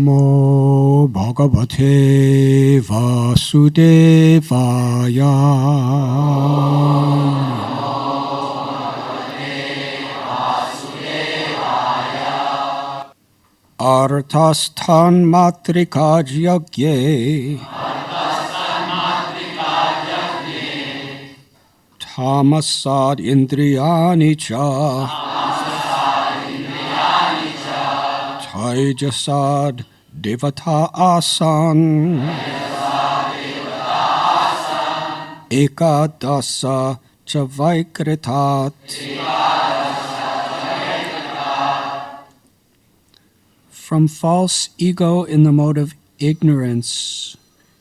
Namo Bhagavate Vasudevaya. Arthasthan matrika yagye tamasad indriyani cha taijasad devata asan ekadasa cha vaikritat. From false ego in the mode of ignorance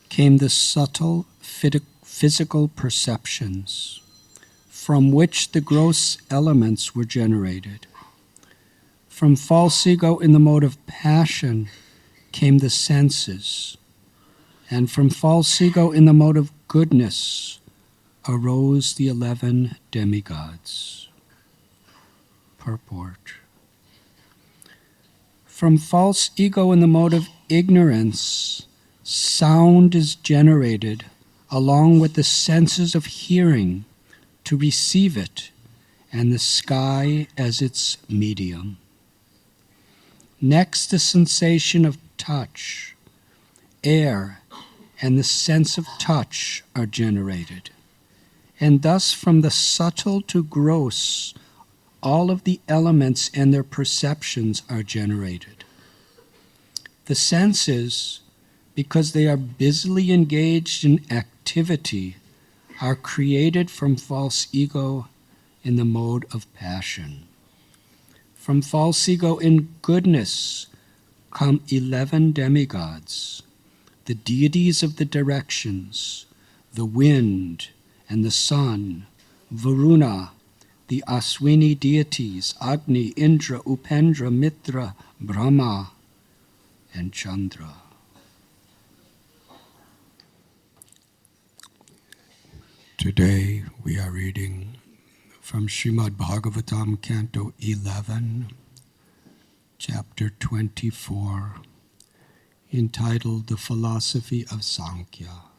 came the subtle physical perceptions, from which the gross elements were generated. From false ego in the mode of passion came the senses, and from false ego in the mode of goodness arose the 11 demigods. Purport. From false ego in the mode of ignorance, sound is generated along with the senses of hearing to receive it, and the sky as its medium. Next, the sensation of touch, air, and the sense of touch are generated. And thus from the subtle to gross, all of the elements and their perceptions are generated. The senses, because they are busily engaged in activity, are created from false ego in the mode of passion. From false ego in goodness come 11 demigods, the deities of the directions, the wind and the sun, Varuna, the Aswini deities, Agni, Indra, Upendra, Mitra, Brahma, and Chandra. Today we are reading from Srimad Bhagavatam, Canto 11, Chapter 24, entitled The Philosophy of Sankhya,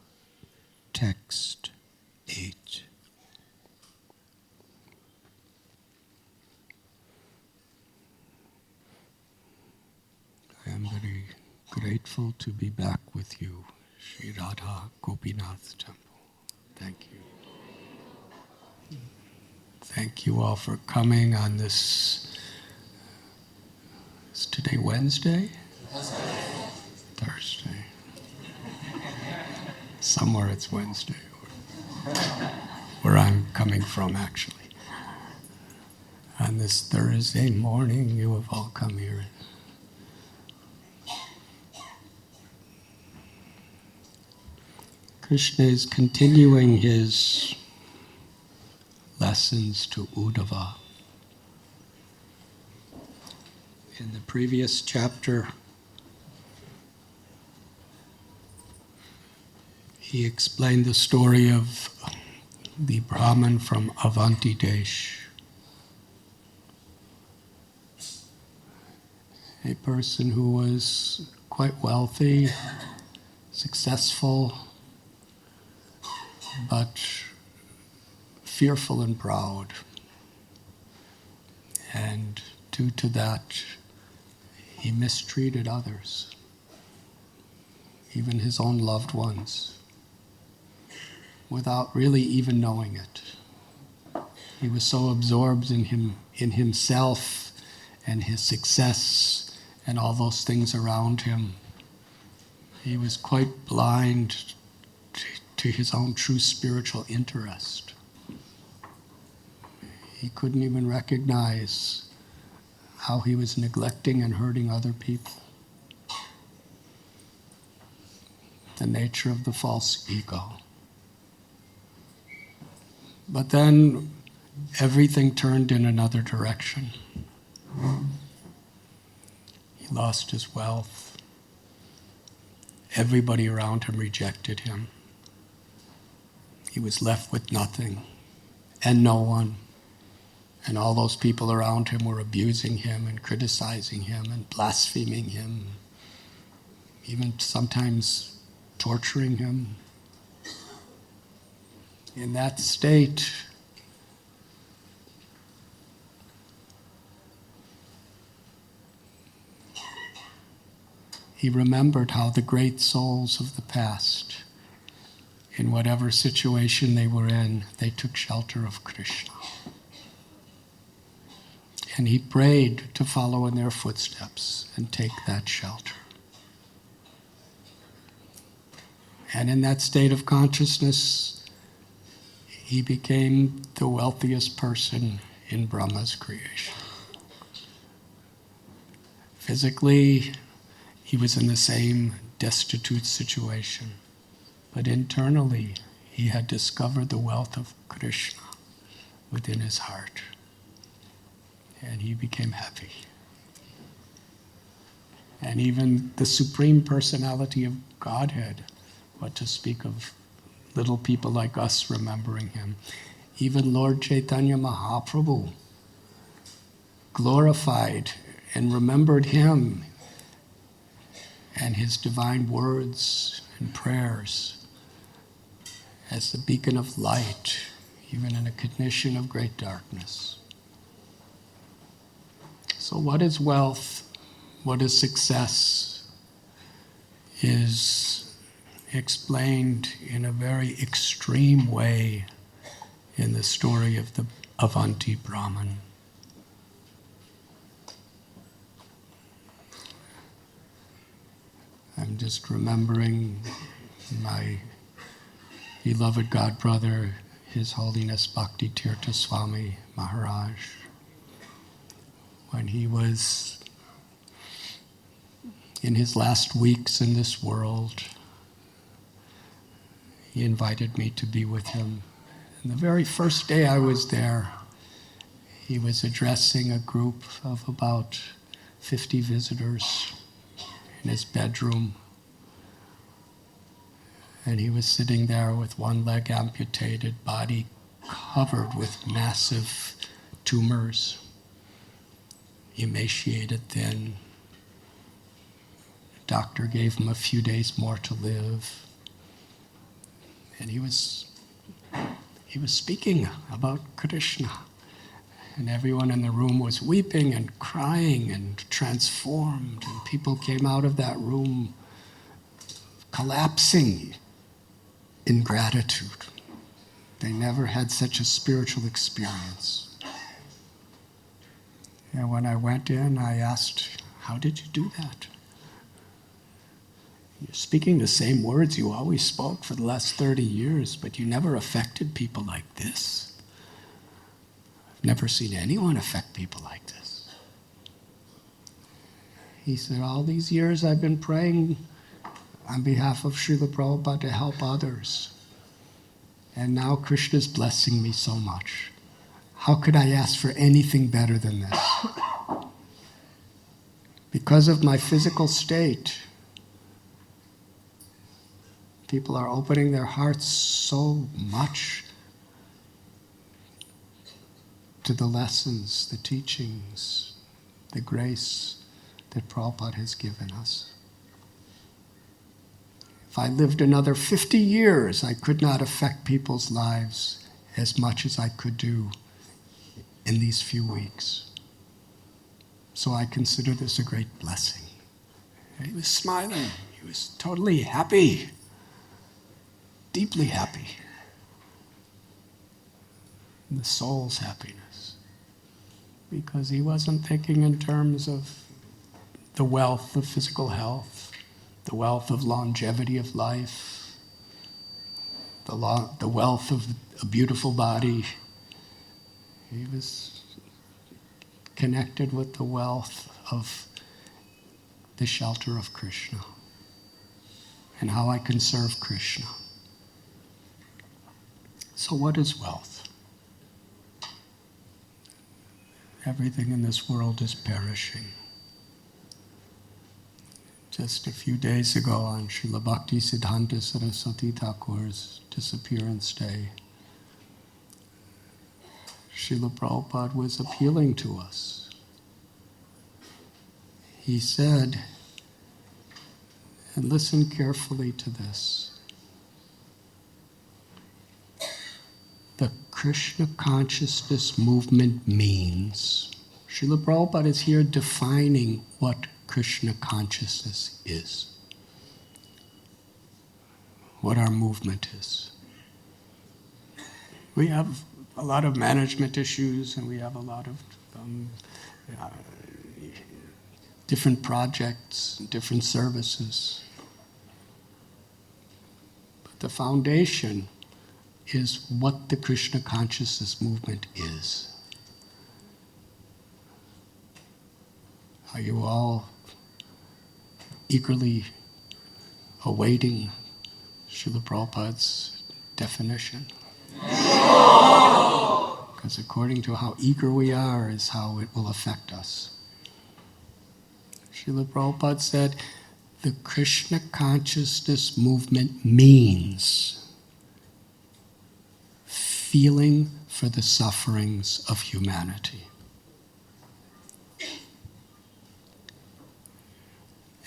Text 8. I am very grateful to be back with you, Sri Radha Gopinath Temple. Thank you. Thank you all for coming on this. Is today Wednesday? Thursday. Somewhere it's Wednesday, where I'm coming from, actually. On this Thursday morning, you have all come here. Krishna is continuing his lessons to Uddhava. In the previous chapter, he explained the story of the Brahmin from Avanti Desh, a person who was quite wealthy, successful, but fearful and proud. And due to that, he mistreated others, even his own loved ones, without really even knowing it. He was so absorbed in himself and his success and all those things around him. He was quite blind to his own true spiritual interest. He couldn't even recognize how he was neglecting and hurting other people. The nature of the false ego. But then everything turned in another direction. He lost his wealth. Everybody around him rejected him. He was left with nothing and no one. And all those people around him were abusing him and criticizing him and blaspheming him. even sometimes torturing him. In that state, he remembered how the great souls of the past, in whatever situation they were in, they took shelter of Krishna. And he prayed to follow in their footsteps and take that shelter. And in that state of consciousness, he became the wealthiest person in Brahma's creation. Physically, he was in the same destitute situation, but internally, he had discovered the wealth of Krishna within his heart. And he became happy. And even the Supreme Personality of Godhead, what to speak of little people like us remembering him, even Lord Chaitanya Mahaprabhu glorified and remembered him and his divine words and prayers as the beacon of light, even in a condition of great darkness. So what is wealth? What is success? Is explained in a very extreme way in the story of the Avanti Brahman. I'm just remembering my beloved godbrother, His Holiness Bhakti Tirtha Swami Maharaj. When he was in his last weeks in this world, he invited me to be with him. And the very first day I was there, he was addressing a group of about 50 visitors in his bedroom. And he was sitting there with one leg amputated, body covered with massive tumors, emaciated, thin. The doctor gave him a few days more to live. And he was speaking about Krishna. And everyone in the room was weeping and crying and transformed. And people came out of that room collapsing in gratitude. They never had such a spiritual experience. And when I went in, I asked, how did you do that? You're speaking the same words you always spoke for the last 30 years, but you never affected people like this. I've never seen anyone affect people like this. He said, all these years I've been praying on behalf of Srila Prabhupada to help others. And now Krishna's blessing me so much. How could I ask for anything better than this? Because of my physical state, people are opening their hearts so much to the lessons, the teachings, the grace that Prabhupada has given us. If I lived another 50 years, I could not affect people's lives as much as I could do in these few weeks. So I consider this a great blessing. And he was smiling. He was totally happy, deeply happy. And the soul's happiness. Because he wasn't thinking in terms of the wealth of physical health, the wealth of longevity of life, the wealth of a beautiful body. He was connected with the wealth of the shelter of Krishna and how I can serve Krishna. So what is wealth? Everything in this world is perishing. Just a few days ago on Srila Bhakti Siddhanta Saraswati Thakur's Disappearance Day, Srila Prabhupada was appealing to us. He said And listen carefully to this. The Krishna consciousness movement means, Srila Prabhupada is here defining what Krishna consciousness is, what our movement is. We have a lot of management issues, and we have a lot of different projects, different services. But the foundation is what the Krishna consciousness movement is. Are you all eagerly awaiting Srila Prabhupada's definition? Because according to how eager we are is how it will affect us. Srila Prabhupada said, the Krishna consciousness movement means feeling for the sufferings of humanity.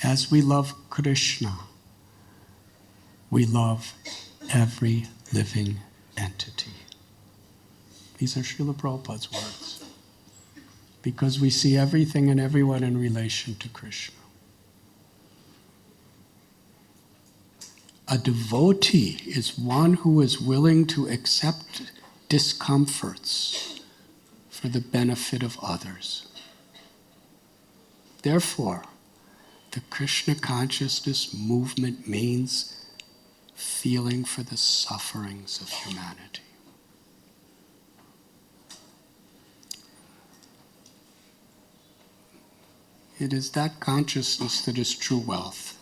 As we love Krishna, we love every living entity. These are Srila Prabhupada's words. Because we see everything and everyone in relation to Krishna. A devotee is one who is willing to accept discomforts for the benefit of others. Therefore, the Krishna consciousness movement means feeling for the sufferings of humanity. It is that consciousness that is true wealth.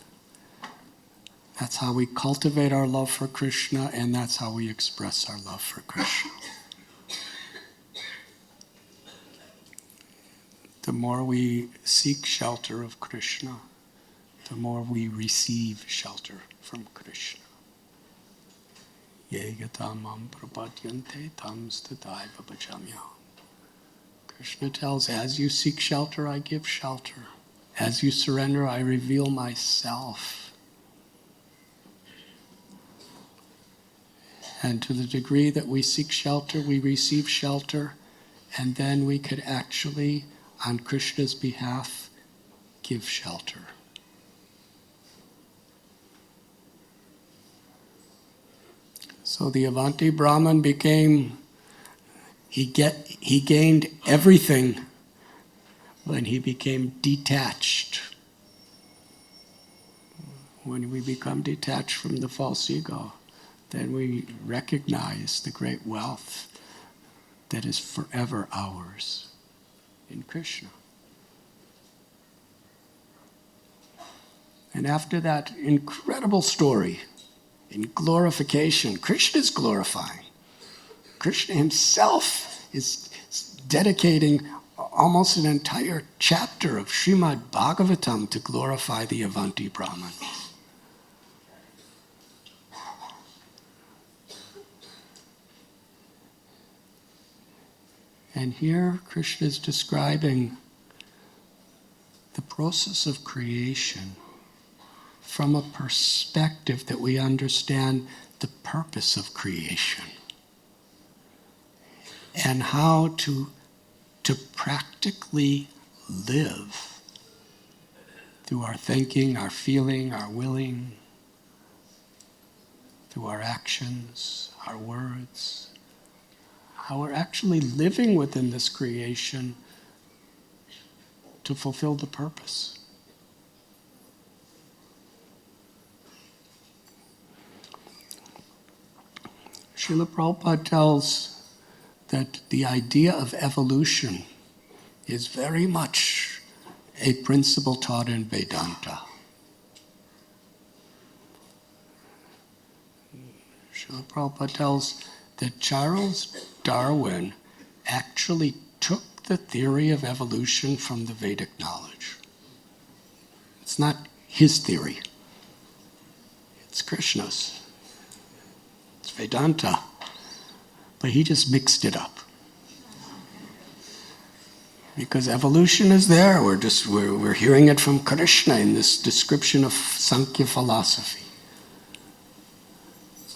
That's how we cultivate our love for Krishna, and that's how we express our love for Krishna. The more we seek shelter of Krishna, the more we receive shelter from Krishna. Yegatamam prapadyante tam stadaiva bhajamyam. Krishna tells, as you seek shelter, I give shelter. As you surrender, I reveal myself. And to the degree that we seek shelter, we receive shelter, and then we could actually, on Krishna's behalf, give shelter. So the Avanti Brahman became, he gained everything when he became detached. When we become detached from the false ego, then we recognize the great wealth that is forever ours in Krishna. And after that incredible story in glorification, Krishna is glorifying. Krishna himself is dedicating almost an entire chapter of Srimad Bhagavatam to glorify the Avanti Brahman. And here Krishna is describing the process of creation from a perspective that we understand the purpose of creation and how to practically live through our thinking, our feeling, our willing, through our actions, our words, how we're actually living within this creation to fulfill the purpose. Srila Prabhupada tells that the idea of evolution is very much a principle taught in Vedanta. Srila Prabhupada tells that Charles Darwin actually took the theory of evolution from the Vedic knowledge. It's not his theory. It's Krishna's. It's Vedanta. But he just mixed it up. Because evolution is there. We're hearing it from Krishna in this description of Sankhya philosophy.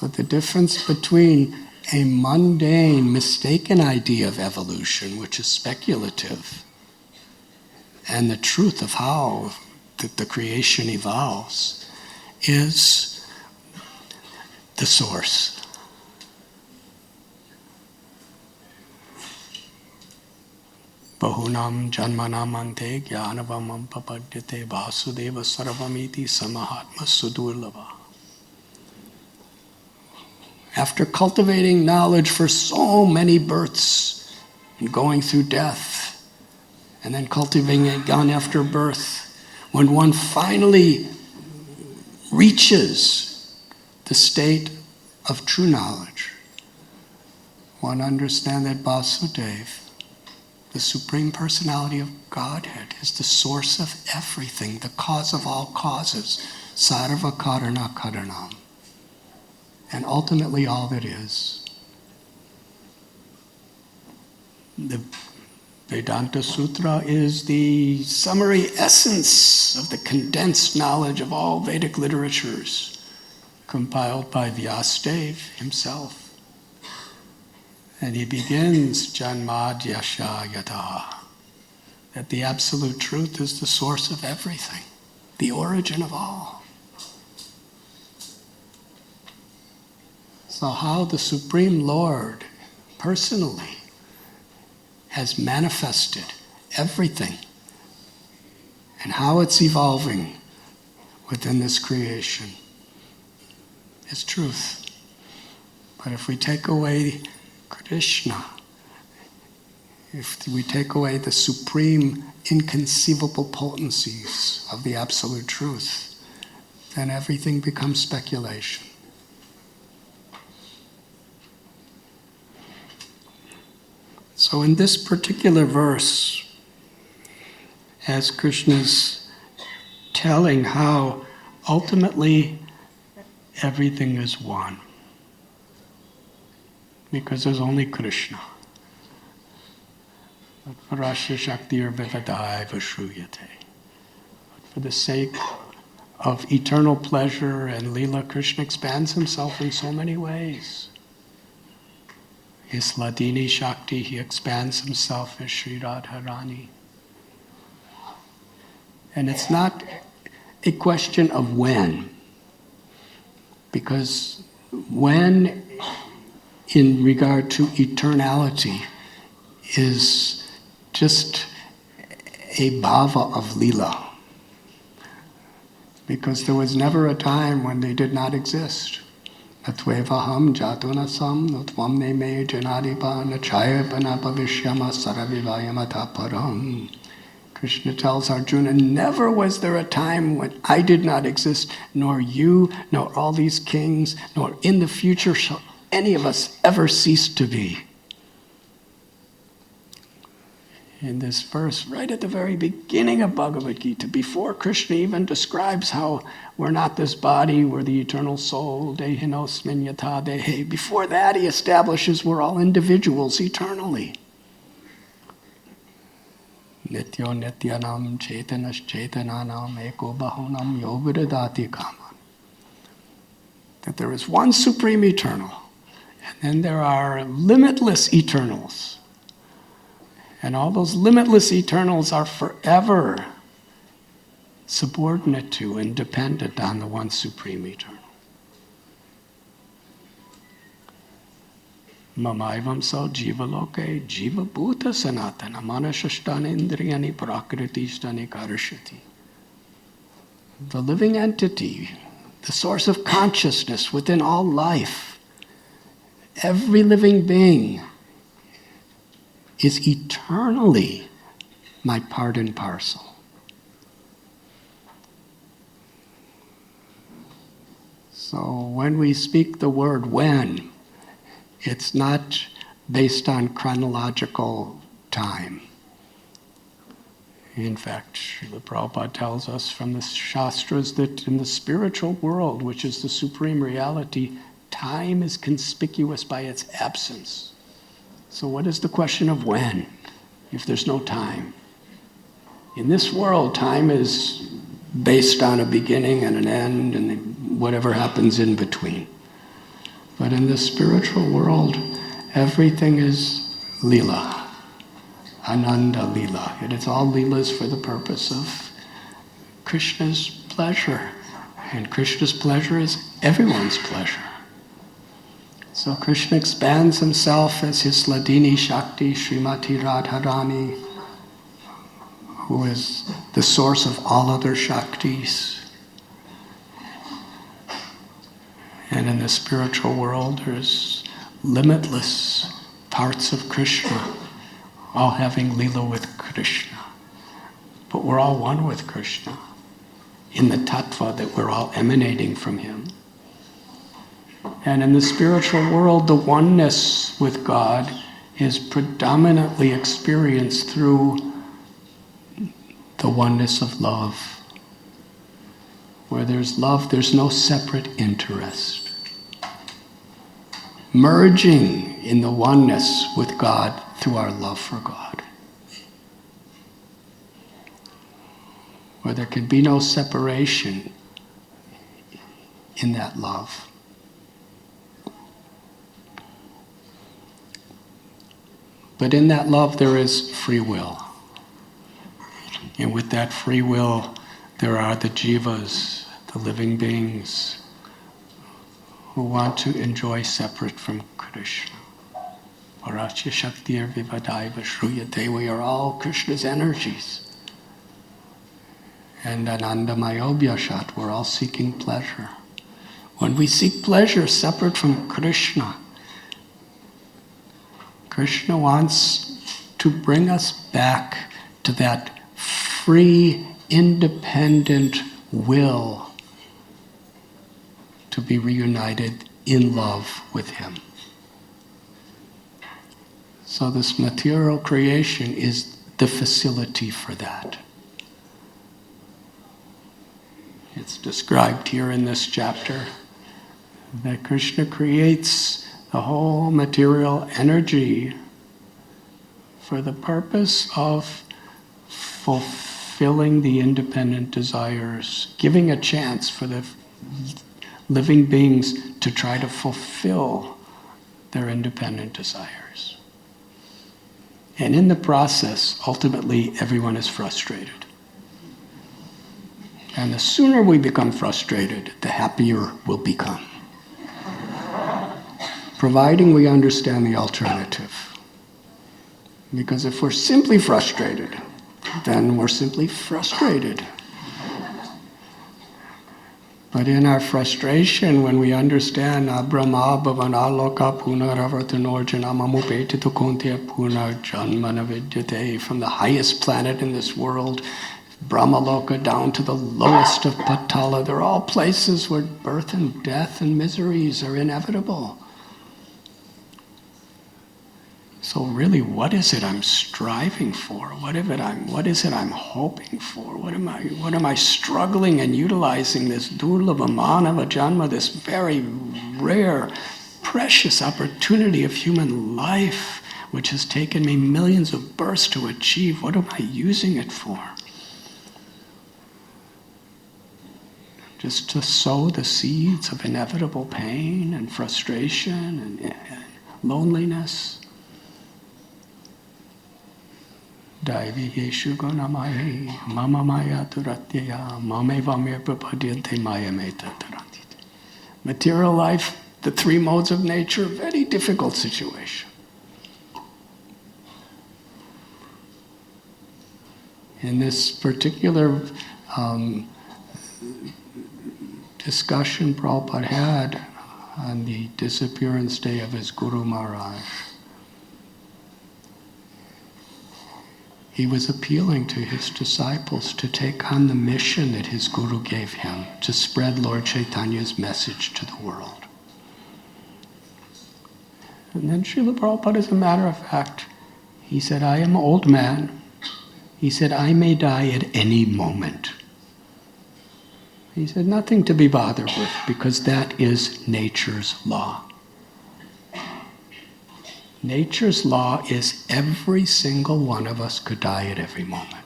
But the difference between a mundane, mistaken idea of evolution, which is speculative, and the truth of how the creation evolves, is the source. Bahunam janmanam ante jnanavam papadyate vasudeva sarvamiti samahatma sudurlava. After cultivating knowledge for so many births and going through death, and then cultivating it again after birth, when one finally reaches the state of true knowledge, one understands that Vasudeva, the Supreme Personality of Godhead, is the source of everything, the cause of all causes, sarva karana karanam, and ultimately all that is. The Vedanta Sutra is the summary essence of the condensed knowledge of all Vedic literatures, compiled by Vyasadeva himself. And he begins, Janmadhyasya yata, that the absolute truth is the source of everything, the origin of all. So how the Supreme Lord personally has manifested everything and how it's evolving within this creation is truth. But if we take away Krishna, if we take away the supreme inconceivable potencies of the absolute truth, then everything becomes speculation. So in this particular verse, as Krishna's telling how ultimately everything is one, because there's only Krishna. For the sake of eternal pleasure and Leela, Krishna expands himself in so many ways. His Ladini Shakti, he expands himself as Sri Radharani. And it's not a question of when, because when, in regard to eternality, is just a bhava of Leela. Because there was never a time when they did not exist. Natvevaham jatunasam nutvam neme janadipa nachayapana pavishyama saravivayamata param. Krishna tells Arjuna, never was there a time when I did not exist, nor you, nor all these kings, nor in the future shall any of us ever cease to be. In this verse, right at the very beginning of Bhagavad Gita, before Krishna even describes how we're not this body, we're the eternal soul, dehinosmin yata dehe, before that he establishes we're all individuals eternally. Nityo nityanam chetanas chetananam eko bahunam yovidadati kama. That there is one supreme eternal, and then there are limitless eternals. And all those limitless eternals are forever subordinate to and dependent on the one supreme eternal. Mamaivam so jiva loke jiva bhuta sanatana manashashtana indriyani prakritishtani karashati. The living entity, the source of consciousness within all life, every living being, is eternally my part and parcel. So when we speak the word when, it's not based on chronological time. In fact, Srila Prabhupada tells us from the Shastras that in the spiritual world, which is the supreme reality, time is conspicuous by its absence. So what is the question of when? if there's no time? In this world, time is based on a beginning and an end and whatever happens in between. But in the spiritual world, everything is lila, ananda lila. It is all lilas for the purpose of Krishna's pleasure. And Krishna's pleasure is everyone's pleasure. So Krishna expands himself as his Ladini Shakti, Srimati Radharani, who is the source of all other Shaktis. And in the spiritual world, there's limitless parts of Krishna, all having Lila with Krishna. But we're all one with Krishna in the tattva that we're all emanating from him. And in the spiritual world, the oneness with God is predominantly experienced through the oneness of love. Where there's love, there's no separate interest. Merging in the oneness with God through our love for God. Where there can be no separation in that love. But in that love there is free will. And with that free will, there are the jivas, the living beings, who want to enjoy separate from Krishna. Parasya Shaktir Vivadaiva Shruyate, we are all Krishna's energies. And Anandamayobhyashat, we're all seeking pleasure. When we seek pleasure separate from Krishna, Krishna wants to bring us back to that free, independent will to be reunited in love with him. So this material creation is the facility for that. It's described here in this chapter that Krishna creates the whole material energy for the purpose of fulfilling the independent desires, giving a chance for the living beings to try to fulfill their independent desires. And in the process, ultimately, everyone is frustrated. And the sooner we become frustrated, the happier we'll become. Providing we understand the alternative. Because if we're simply frustrated, then we're simply frustrated. But in our frustration, when we understand Brahma Bhavanaloka Punaravartanorjana Mamupetitu Kontya Punarjanmana Vidyate, from the highest planet in this world, Brahmaloka down to the lowest of Patala, they're all places where birth and death and miseries are inevitable. So really, what is it I'm striving for? What is it I'm hoping for? What am I struggling and utilizing this durlabha manava janma, this very rare, precious opportunity of human life, which has taken me millions of births to achieve? What am I using it for? Just to sow the seeds of inevitable pain and frustration and loneliness. Daivi Yeshu Gonamahi, Mama Maya Turatyaya, Mameva Mir Prapadyante Maya Meta Tarantite. Material life, the three modes of nature, very difficult situation. In this particular discussion Prabhupada had on the disappearance day of his Guru Maharaj, he was appealing to his disciples to take on the mission that his Guru gave him, to spread Lord Chaitanya's message to the world. And then Srila Prabhupada, as a matter of fact, he said, I am an old man. He said, I may die at any moment. He said, nothing to be bothered with, because that is nature's law. Nature's law is every single one of us could die at every moment.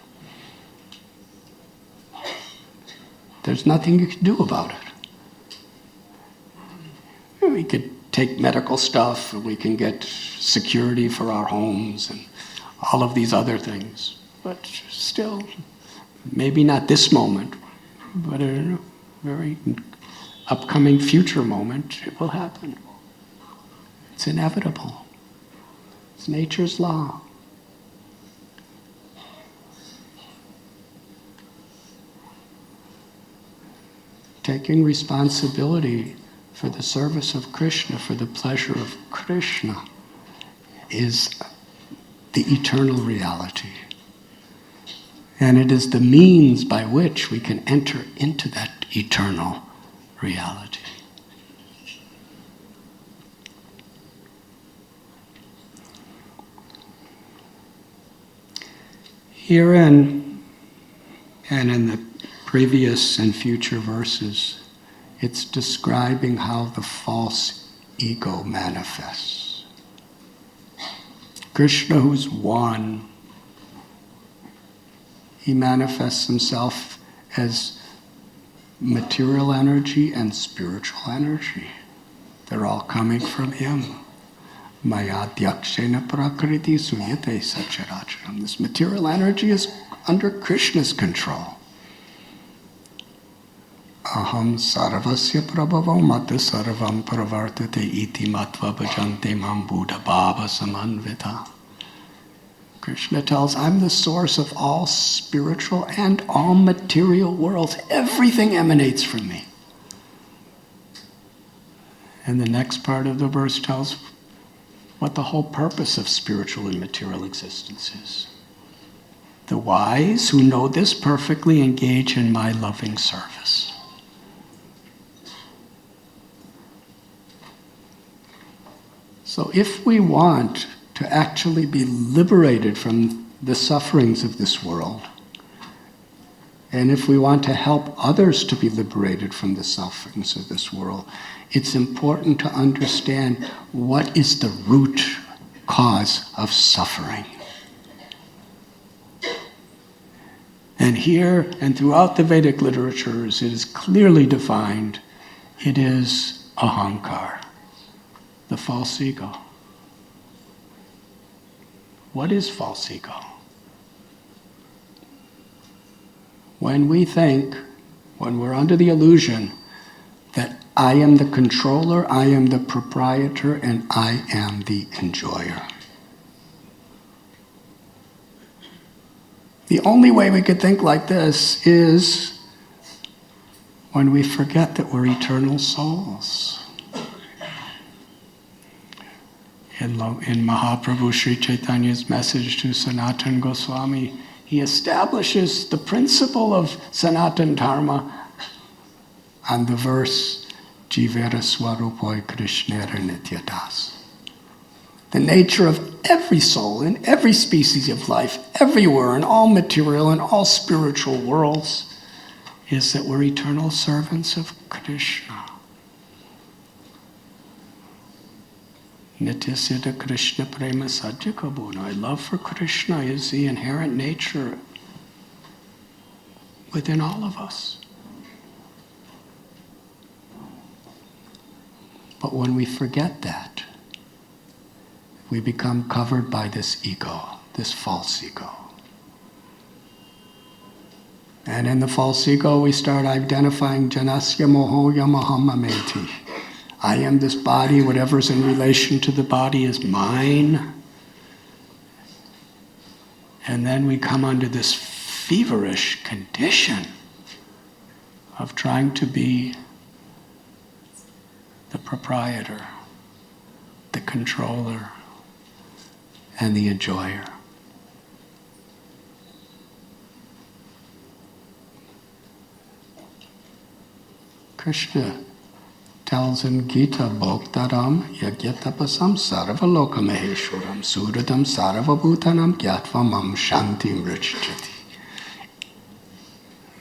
There's nothing you can do about it. We could take medical stuff, we can get security for our homes and all of these other things. But still, maybe not this moment, but in a very upcoming future moment, it will happen. It's inevitable. It's nature's law. Taking responsibility for the service of Krishna, for the pleasure of Krishna, is the eternal reality. And it is the means by which we can enter into that eternal reality. Herein, and in the previous and future verses, it's describing how the false ego manifests. Krishna, who's one, he manifests himself as material energy and spiritual energy. They're all coming from him. Maya dyakshena prakriti suyate sacharacharam. This material energy is under Krishna's control. Aham sarvasya prabhavo mata sarvam pravartate iti matva bhajante mam buddha bhava samanvita. Krishna tells, I'm the source of all spiritual and all material worlds. Everything emanates from me. And the next part of the verse tells what the whole purpose of spiritual and material existence is. The wise who know this perfectly engage in my loving service. So if we want to actually be liberated from the sufferings of this world, and if we want to help others to be liberated from the sufferings of this world, it's important to understand what is the root cause of suffering. And here and throughout the Vedic literatures, it is clearly defined. It is ahankar, the false ego. What is false ego? When we think, when we're under the illusion that I am the controller, I am the proprietor, and I am the enjoyer. The only way we could think like this is when we forget that we're eternal souls. In Mahaprabhu Sri Chaitanya's message to Sanatana Goswami, he establishes the principle of Sanatana Dharma on the verse, Jivera Swarupoi Krishnera Nityadas. The nature of every soul in every species of life, everywhere, in all material and all spiritual worlds, is that we're eternal servants of Krishna. Nityasiddha Krishna Prema Sajjakabuna. Our love for Krishna is the inherent nature within all of us. But when we forget that, we become covered by this ego, this false ego. And in the false ego, we start identifying Janasya Mohoya Mahamameti. I am this body, whatever's in relation to the body is mine. And then we come under this feverish condition of trying to be the proprietor, the controller, and the enjoyer. Krishna tells in Gita, Bhoktaram yagyatapasam sarvaloka maheshwaram suradam sarvabhutanam gyatva mam shantim richati.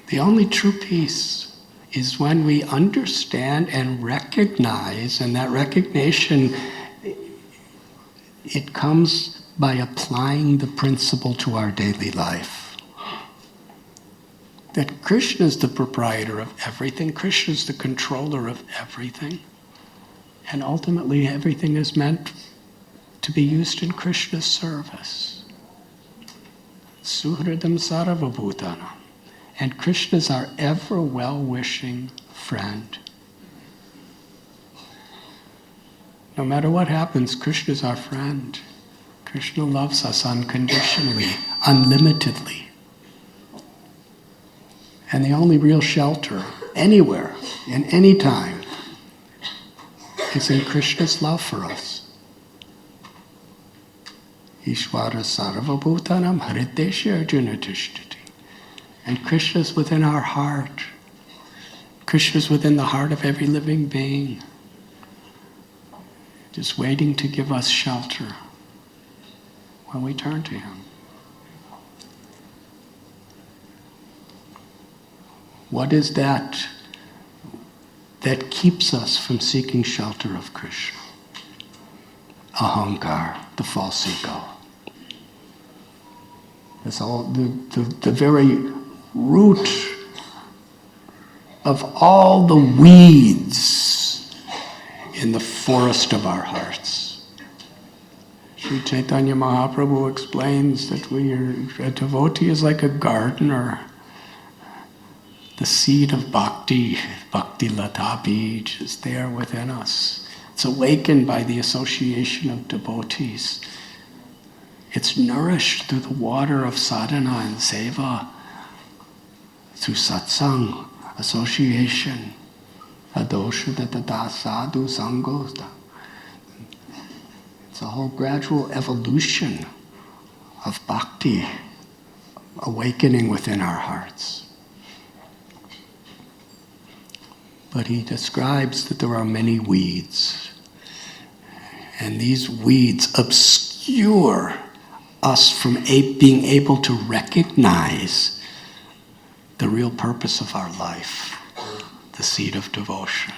The only true peace is when we understand and recognize, and that recognition It comes by applying the principle to our daily life. That Krishna is the proprietor of everything, Krishna is the controller of everything, and ultimately everything is meant to be used in Krishna's service. Suhridam sarvabhutanam. And Krishna is our ever well-wishing friend. No matter what happens, Krishna is our friend. Krishna loves us unconditionally, unlimitedly. And the only real shelter, anywhere, in any time, is in Krishna's love for us. Ishvara sarvabhutanam haridesha arjuna tishtati. And Krishna is within our heart. Krishna is within the heart of every living being, just waiting to give us shelter when we turn to Him. What is that keeps us from seeking shelter of Krishna? Ahankar, the false ego. It's all the very root of all the weeds in the forest of our hearts. Sri Chaitanya Mahaprabhu explains that a devotee is like a gardener. The seed of bhakti lata bij, is there within us. It's awakened by the association of devotees. It's nourished through the water of sadhana and seva, through satsang, association, adosha dada sadhu sangosta. It's a whole gradual evolution of bhakti awakening within our hearts. But he describes that there are many weeds, and these weeds obscure us from being able to recognize the real purpose of our life, the seed of devotion.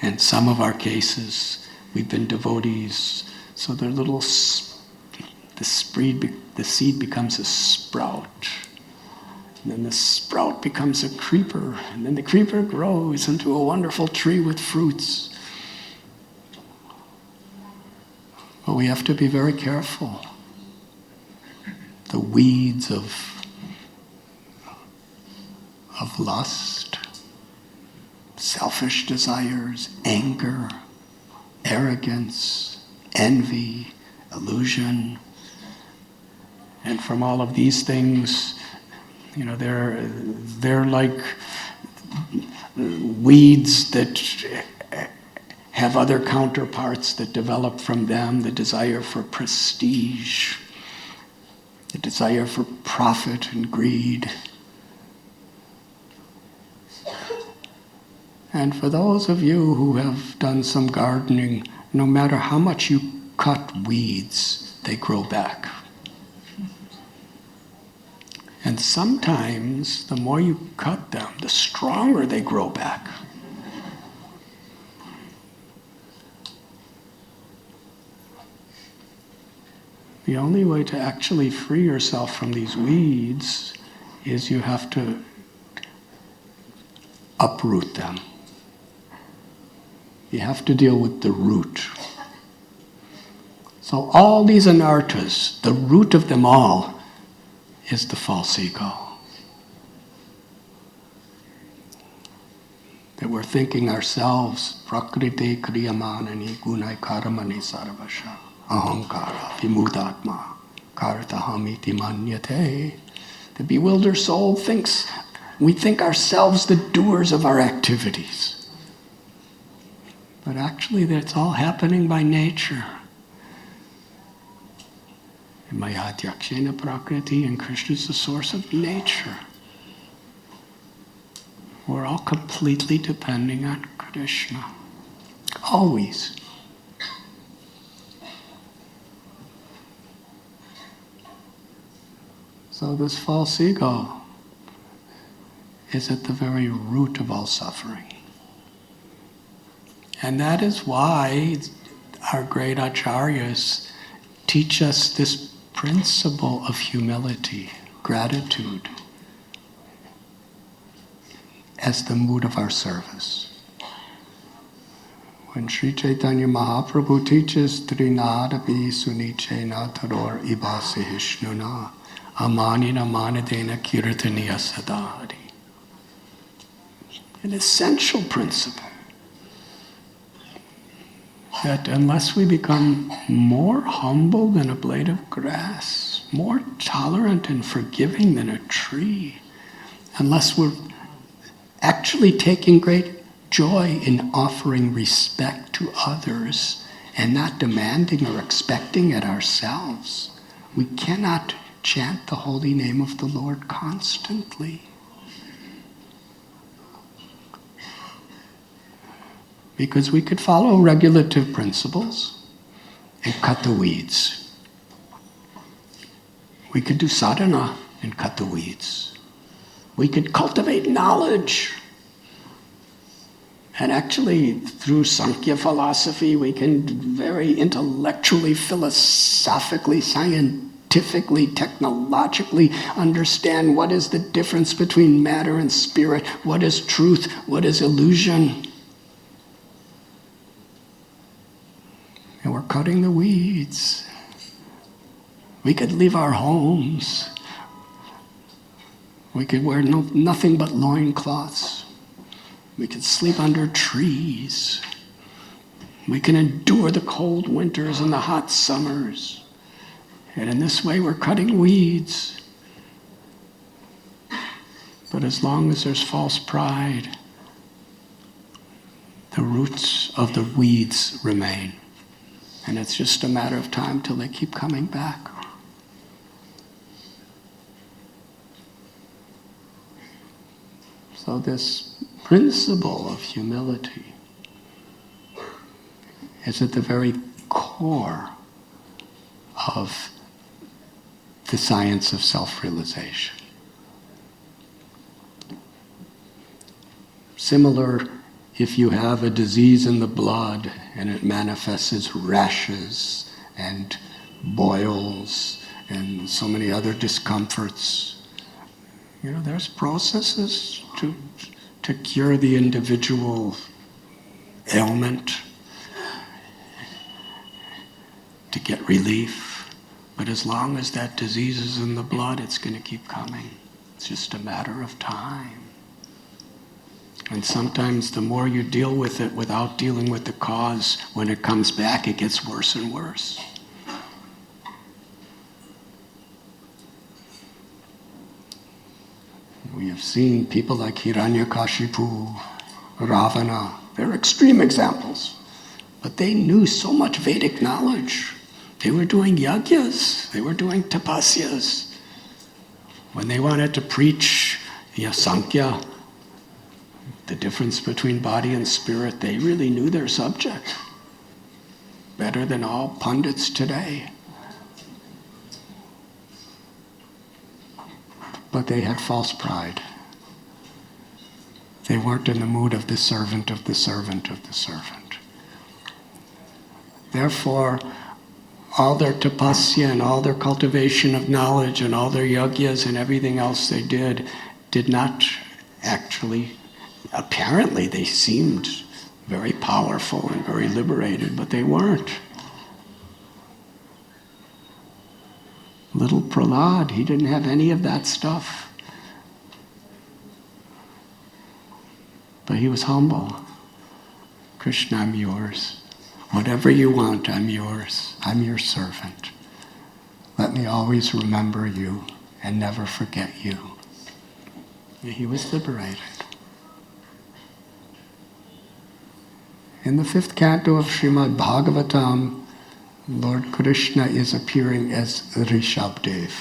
In some of our cases, we've been devotees, so the seed becomes a sprout. And then the sprout becomes a creeper, and then the creeper grows into a wonderful tree with fruits. But we have to be very careful. The weeds of lust, selfish desires, anger, arrogance, envy, illusion. And from all of these things, they're like weeds that have other counterparts that develop from them, the desire for prestige, the desire for profit and greed. And for those of you who have done some gardening, no matter how much you cut weeds, they grow back. And sometimes, the more you cut them, the stronger they grow back. The only way to actually free yourself from these weeds is you have to uproot them. You have to deal with the root. So all these anarthas, the root of them all is the false ego. That we're thinking ourselves, prakriti kriyamanani gunai karamani sarvasha ahankara vimudatma kartahamiti manyate. The bewildered soul thinks, we think ourselves the doers of our activities. But actually that's all happening by nature. Mayadhyakshena prakriti, and Krishna is the source of nature. We're all completely depending on Krishna. Always. So this false ego is at the very root of all suffering. And that is why our great acharyas teach us this principle of humility, gratitude, as the mood of our service. When Sri Chaitanya Mahaprabhu teaches Trinadapi Sunichena Taror Ibase Hishnuna Amanina Manadena Kirtaniya Sadhari. An essential principle that unless we become more humble than a blade of grass, more tolerant and forgiving than a tree, unless we're actually taking great joy in offering respect to others and not demanding or expecting it ourselves, we cannot chant the holy name of the Lord constantly. Because we could follow regulative principles and cut the weeds. We could do sadhana and cut the weeds. We could cultivate knowledge. And actually, through Sankhya philosophy, we can very intellectually, philosophically, scientifically, technologically understand what is the difference between matter and spirit, what is truth, what is illusion. And we're cutting the weeds. We could leave our homes. We could wear nothing but loincloths. We could sleep under trees. We can endure the cold winters and the hot summers. And in this way, we're cutting weeds. But as long as there's false pride, the roots of the weeds remain. And it's just a matter of time till they keep coming back. So this principle of humility is at the very core of the science of self-realization. Similar, if you have a disease in the blood and it manifests as rashes and boils and so many other discomforts, there's processes to cure the individual ailment, to get relief. But as long as that disease is in the blood, it's going to keep coming. It's just a matter of time. And sometimes the more you deal with it without dealing with the cause, when it comes back, it gets worse and worse. We have seen people like Hiranyakashipu, Ravana. They're extreme examples. But they knew so much Vedic knowledge. They were doing yagyas. They were doing tapasyas. When they wanted to preach Sankhya, the difference between body and spirit, they really knew their subject better than all pundits today. But they had false pride. They weren't in the mood of the servant of the servant of the servant. Therefore, all their tapasya and all their cultivation of knowledge and all their yagyas and everything else they did not actually, apparently they seemed very powerful and very liberated, but they weren't. Little Prahlad, he didn't have any of that stuff. But he was humble. Krishna, I'm yours. Whatever you want, I'm yours. I'm your servant. Let me always remember you and never forget you. And he was liberated. In the 5th canto of Srimad Bhagavatam, Lord Krishna is appearing as Rishabdev.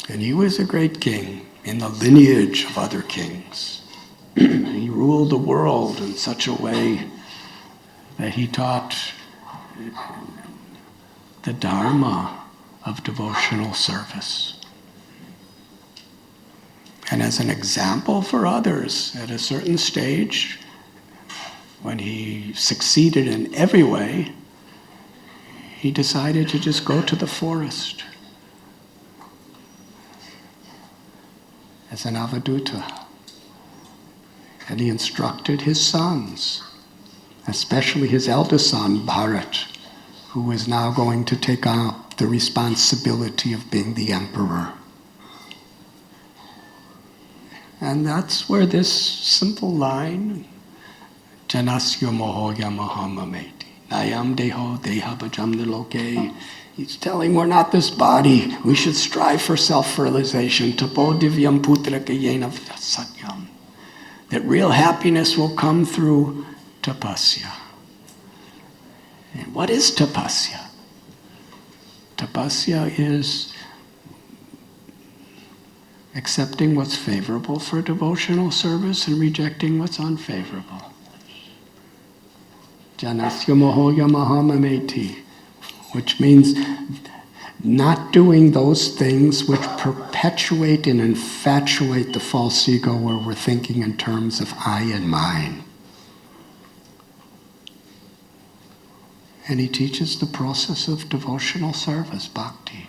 And he was a great king in the lineage of other kings. He ruled the world in such a way that he taught the Dharma of devotional service. And as an example for others, at a certain stage, when he succeeded in every way, he decided to just go to the forest as an avadhuta. And he instructed his sons, especially his eldest son, Bharat, who was now going to take up the responsibility of being the emperor. And that's where this simple line, Janasya mohoya mahamameti, nayam deho deha bhajam niloke, he's telling we're not this body, we should strive for self-realization, tapo divyam putra kayena satyam, that real happiness will come through tapasya. And what is tapasya? Tapasya is accepting what's favorable for devotional service and rejecting what's unfavorable. Janasya mohoya mahamameti, which means not doing those things which perpetuate and infatuate the false ego where we're thinking in terms of I and mine. And he teaches the process of devotional service, bhakti.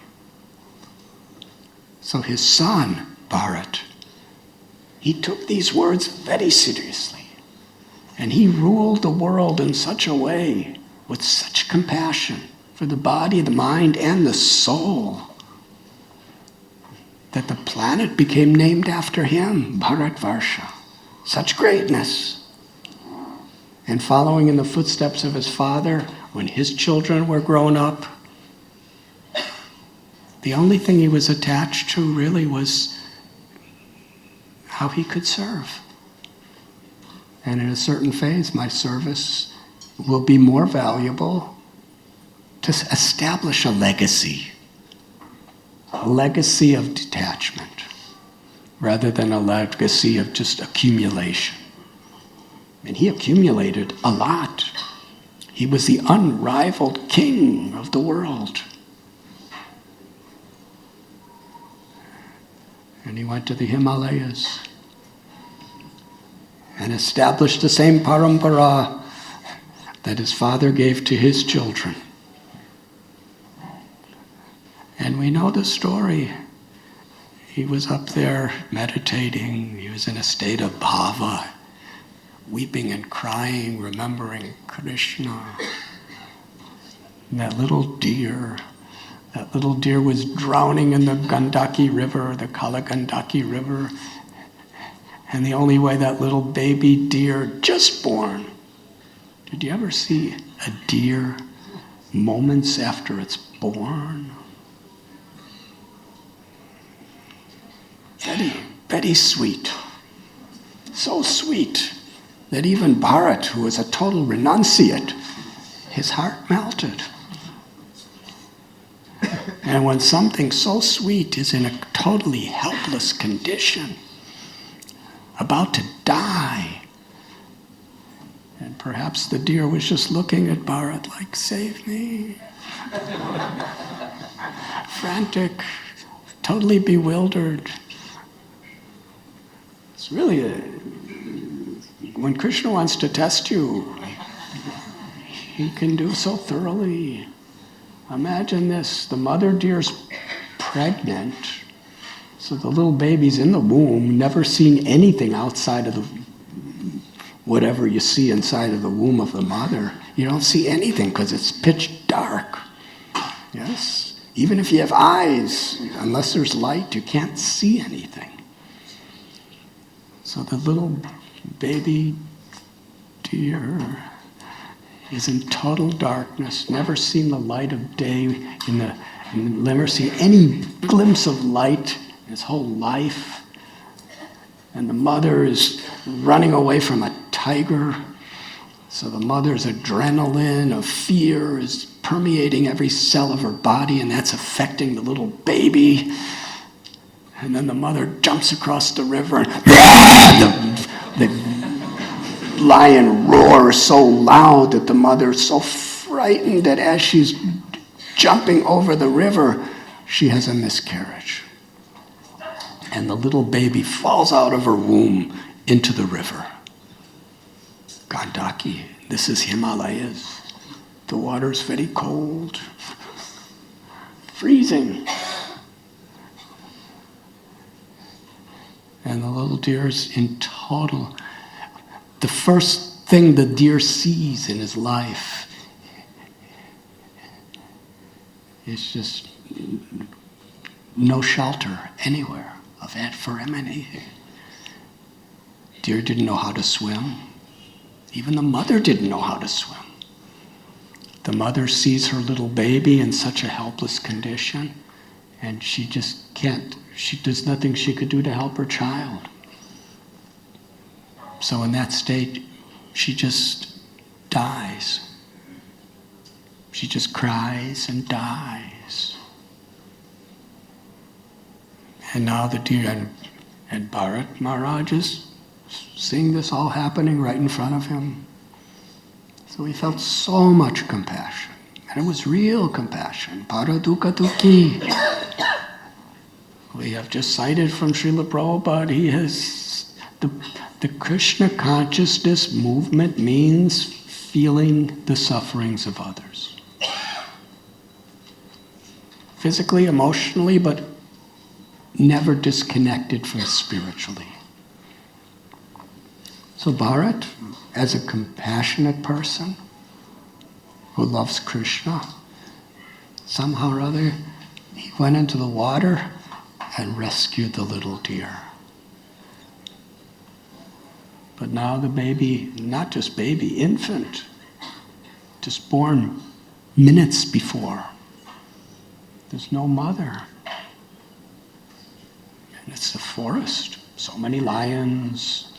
So his son, Bharat, he took these words very seriously. And he ruled the world in such a way, with such compassion for the body, the mind, and the soul, that the planet became named after him, Bharatvarsha. Such greatness. And following in the footsteps of his father, when his children were grown up, the only thing he was attached to really was how he could serve. And in a certain phase, my service will be more valuable to establish a legacy of detachment, rather than a legacy of just accumulation. And he accumulated a lot. He was the unrivaled king of the world. And he went to the Himalayas and established the same parampara that his father gave to his children. And we know the story. He was up there meditating. He was in a state of bhava, weeping and crying, remembering Krishna. And that little deer was drowning in the Gandaki River, the Kala Gandaki River. And the only way that little baby deer, just born, did you ever see a deer moments after it's born? Very, very sweet. So sweet that even Bharat, who was a total renunciate, his heart melted. And when something so sweet is in a totally helpless condition, about to die, and perhaps the deer was just looking at Bharat like, save me. Frantic, totally bewildered. It's really, when Krishna wants to test you, he can do so thoroughly. Imagine this, the mother deer's pregnant, so the little baby's in the womb, never seen anything outside of the, whatever you see inside of the womb of the mother. You don't see anything because it's pitch dark. Yes? Even if you have eyes, unless there's light, you can't see anything. So the little baby deer is in total darkness, never seen the light of day, never seen any glimpse of light in his whole life. And the mother is running away from a tiger. So the mother's adrenaline of fear is permeating every cell of her body, and that's affecting the little baby. And then the mother jumps across the river, and the lion roars so loud that the mother is so frightened that as she's jumping over the river, she has a miscarriage. And the little baby falls out of her womb into the river. Gandaki, this is Himalayas. The water's very cold, freezing. And the little deer's in total, the first thing the deer sees in his life is just no shelter anywhere for him anything. Deer didn't know how to swim. Even the mother didn't know how to swim. The mother sees her little baby in such a helpless condition, and she just can't, there's nothing she could do to help her child. So in that state, she just dies. She just cries and dies. And now the deer, and Bharat Maharaj is seeing this all happening right in front of him. So he felt so much compassion. And it was real compassion. Paraduka Dukhi. We have just cited from Srila Prabhupada, he has, the Krishna consciousness movement means feeling the sufferings of others. Physically, emotionally, but never disconnected from spiritually. So Bharat, as a compassionate person who loves Krishna, somehow or other, he went into the water and rescued the little deer. But now the baby, not just baby, infant, just born minutes before. There's no mother. And it's the forest. So many lions,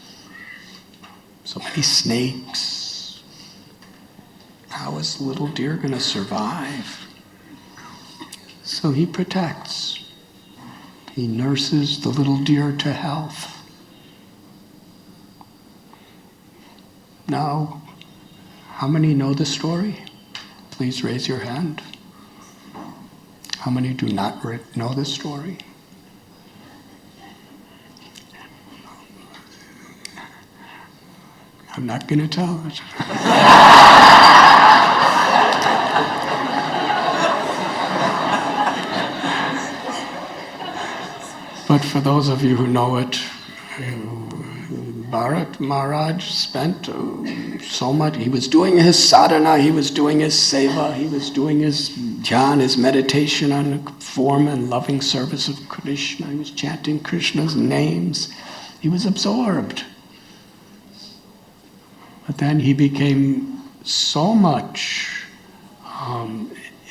so many snakes. How is the little deer going to survive? So he protects. He nurses the little deer to health. Now, how many know the story? Please raise your hand. How many do not know the story? I'm not going to tell it. But for those of you who know it, Bharat Maharaj spent so much. He was doing his sadhana, he was doing his seva, he was doing his dhyan, his meditation on the form and loving service of Krishna. He was chanting Krishna's names. He was absorbed. But then he became so much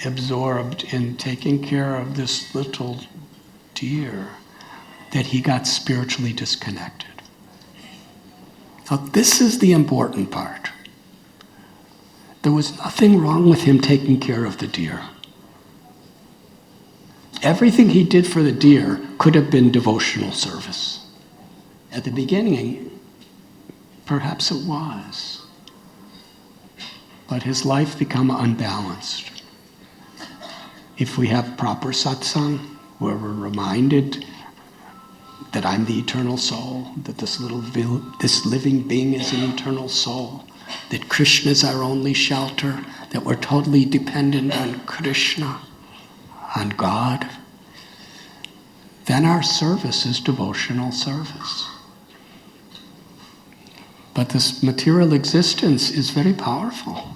absorbed in taking care of this little deer that he got spiritually disconnected. Now this is the important part. There was nothing wrong with him taking care of the deer. Everything he did for the deer could have been devotional service. At the beginning, perhaps it was. But his life became unbalanced. If we have proper satsang, where we're reminded that I'm the eternal soul, that this living being is an eternal soul, that Krishna is our only shelter, that we're totally dependent on Krishna, on God, then our service is devotional service. But this material existence is very powerful.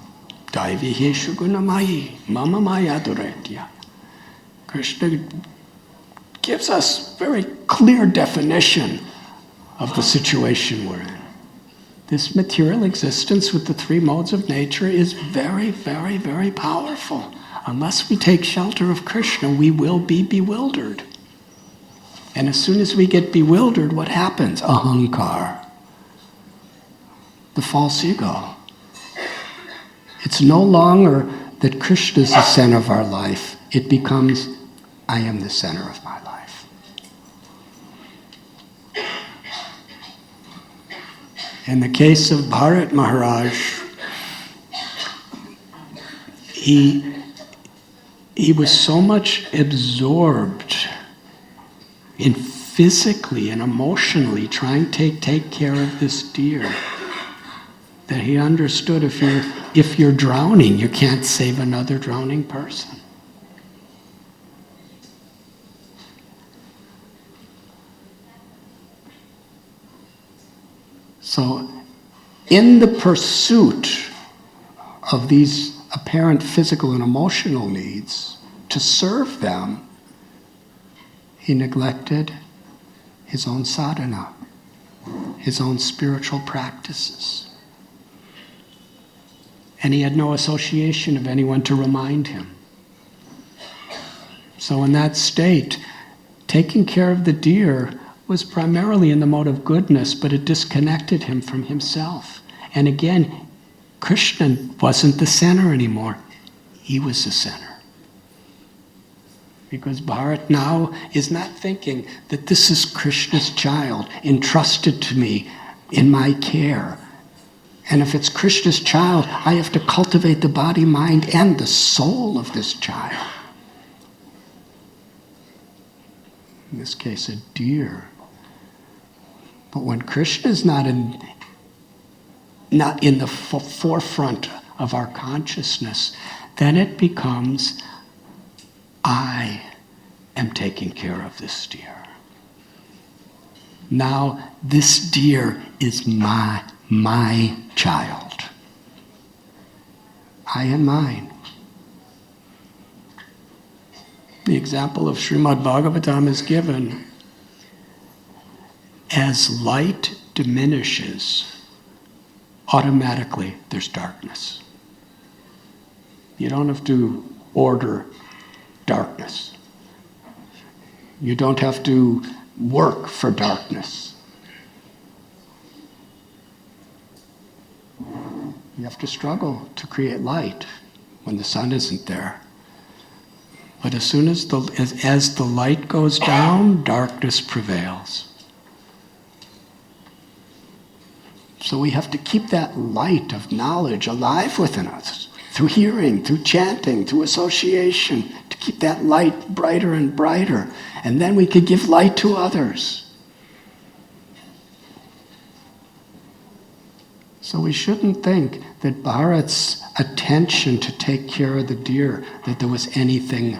Daiviheshu gunamayi, mama maya duretya. Krishna gives us very clear definition of the situation we're in. This material existence with the three modes of nature is very, very, very powerful. Unless we take shelter of Krishna, we will be bewildered. And as soon as we get bewildered, what happens? Ahankar. The false ego. It's no longer that Krishna is the center of our life. It becomes, I am the center of my life. In the case of Bharat Maharaj, he was so much absorbed in physically and emotionally trying to take care of this deer that he understood if you're drowning, you can't save another drowning person. So, in the pursuit of these apparent physical and emotional needs, to serve them, he neglected his own sadhana, his own spiritual practices. And he had no association of anyone to remind him. So in that state, taking care of the deer was primarily in the mode of goodness, but it disconnected him from himself. And again, Krishna wasn't the center anymore. He was the center. Because Bharat now is not thinking that this is Krishna's child entrusted to me in my care. And if it's Krishna's child, I have to cultivate the body, mind, and the soul of this child. In this case, a deer. But when Krishna is not in the forefront of our consciousness, then it becomes, I am taking care of this deer. Now this deer is my child. I am mine. The example of Srimad Bhagavatam is given. As light diminishes, automatically there's darkness. You don't have to order darkness. You don't have to work for darkness. You have to struggle to create light when the sun isn't there. But as soon as the light goes down, darkness prevails. So we have to keep that light of knowledge alive within us, through hearing, through chanting, through association, to keep that light brighter and brighter. And then we could give light to others. So we shouldn't think that Bharat's attention to take care of the deer, that there was anything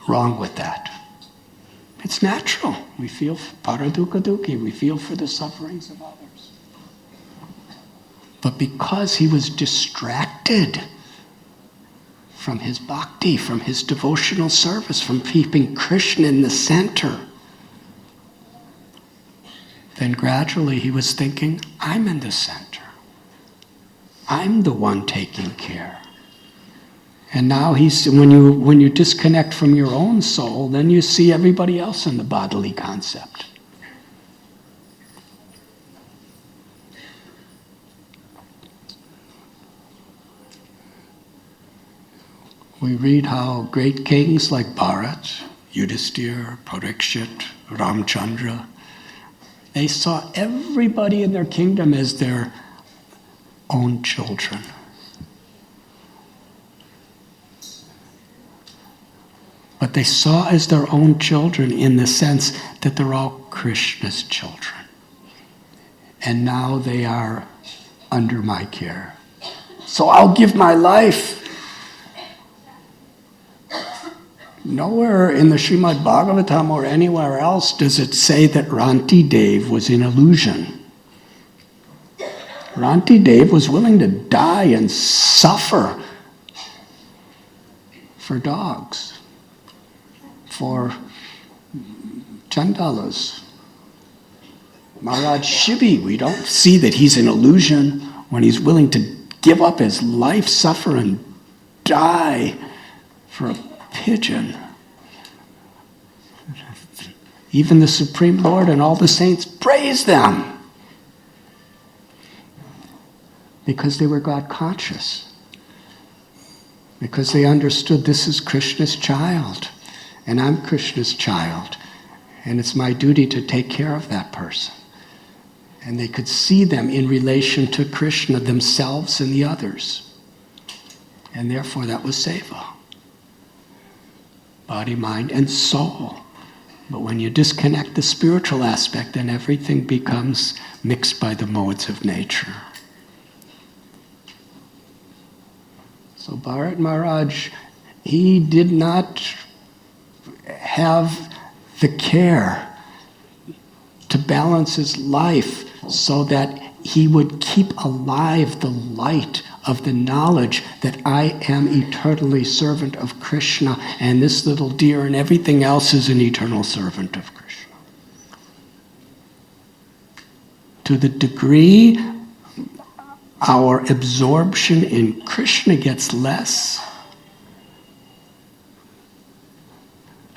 wrong with that. It's natural. We feel paradukha dukhi, we feel for the sufferings of others. But because he was distracted from his bhakti, from his devotional service, from keeping Krishna in the center, then gradually he was thinking, I'm in the center. I'm the one taking care. And now when you disconnect from your own soul, then you see everybody else in the bodily concept. We read how great kings like Bharat, Yudhisthira, Parikshit, Ramchandra, they saw everybody in their kingdom as their own children. But they saw as their own children in the sense that they're all Krishna's children. And now they are under my care. So I'll give my life. Nowhere in the Srimad Bhagavatam or anywhere else does it say that Ranti Dev was in illusion. Ranti Dev was willing to die and suffer for dogs, for chandalas. Maharaj Shivi, we don't see that he's in illusion when he's willing to give up his life, suffer, and die for a pigeon. Even the Supreme Lord and all the saints praise them because they were God conscious, because they understood this is Krishna's child and I'm Krishna's child and it's my duty to take care of that person. And they could see them in relation to Krishna, themselves and the others. And therefore that was seva. Body, mind, and soul. But when you disconnect the spiritual aspect, then everything becomes mixed by the modes of nature. So Bharat Maharaj, he did not have the care to balance his life so that he would keep alive the light of the knowledge that I am eternally servant of Krishna, and this little deer and everything else is an eternal servant of Krishna. To the degree our absorption in Krishna gets less,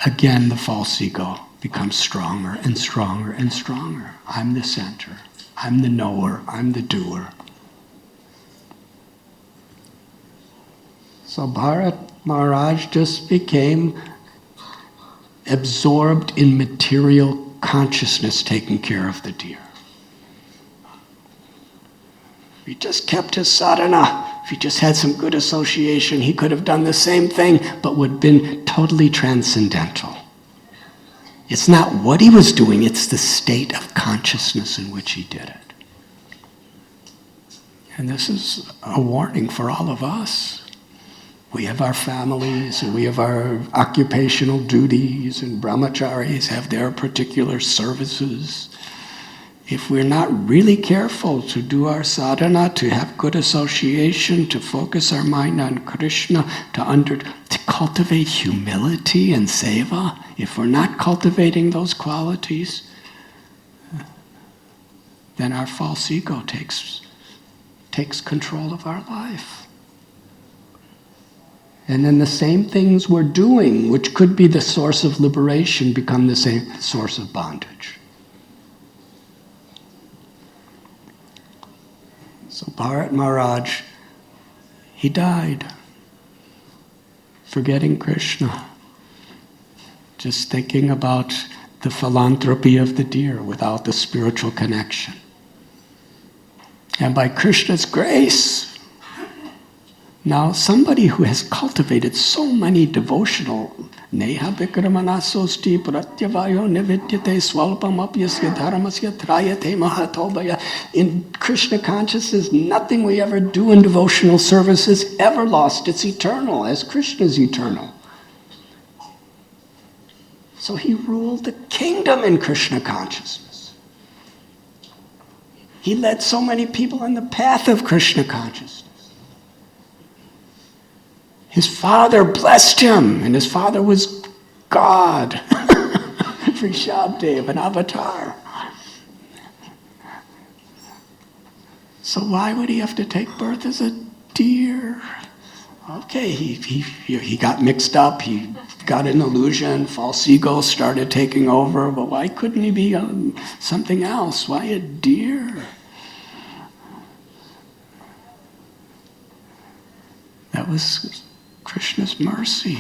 again the false ego becomes stronger and stronger and stronger. I'm the center. I'm the knower. I'm the doer. So Bharat Maharaj just became absorbed in material consciousness taking care of the deer. If he just kept his sadhana, if he just had some good association, he could have done the same thing, but would have been totally transcendental. It's not what he was doing, it's the state of consciousness in which he did it. And this is a warning for all of us. We have our families, and we have our occupational duties, and brahmacharis have their particular services. If we're not really careful to do our sadhana, to have good association, to focus our mind on Krishna, to cultivate humility and seva, if we're not cultivating those qualities, then our false ego takes control of our life. And then the same things we're doing, which could be the source of liberation, become the same source of bondage. So Bharat Maharaj, he died, forgetting Krishna, just thinking about the philanthropy of the deer without the spiritual connection. And by Krishna's grace, now somebody who has cultivated so many devotional Neha Vikramanasosti Pratyavayo Nividyate Swalpam Apyasya Dharmasya Trayate Mahatobaya. In Krishna consciousness, nothing we ever do in devotional service is ever lost. It's eternal, as Krishna is eternal. So he ruled the kingdom in Krishna consciousness. He led so many people in the path of Krishna consciousness. His father blessed him, and his father was God, Rishabdev, an avatar. So why would he have to take birth as a deer? Okay, he got mixed up, he got an illusion, false ego started taking over, but why couldn't he be something else? Why a deer? That was Krishna's mercy.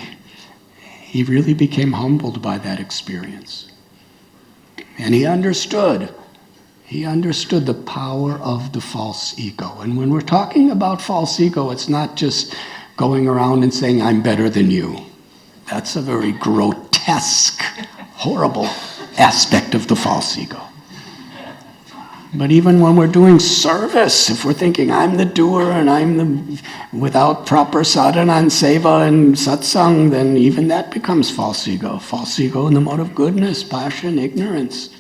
He really became humbled by that experience. And he understood the power of the false ego. And when we're talking about false ego, it's not just going around and saying, I'm better than you. That's a very grotesque, horrible aspect of the false ego. But even when we're doing service, if we're thinking, I'm the doer and without proper sadhana and seva and satsang, then even that becomes false ego. False ego in the mode of goodness, passion, ignorance.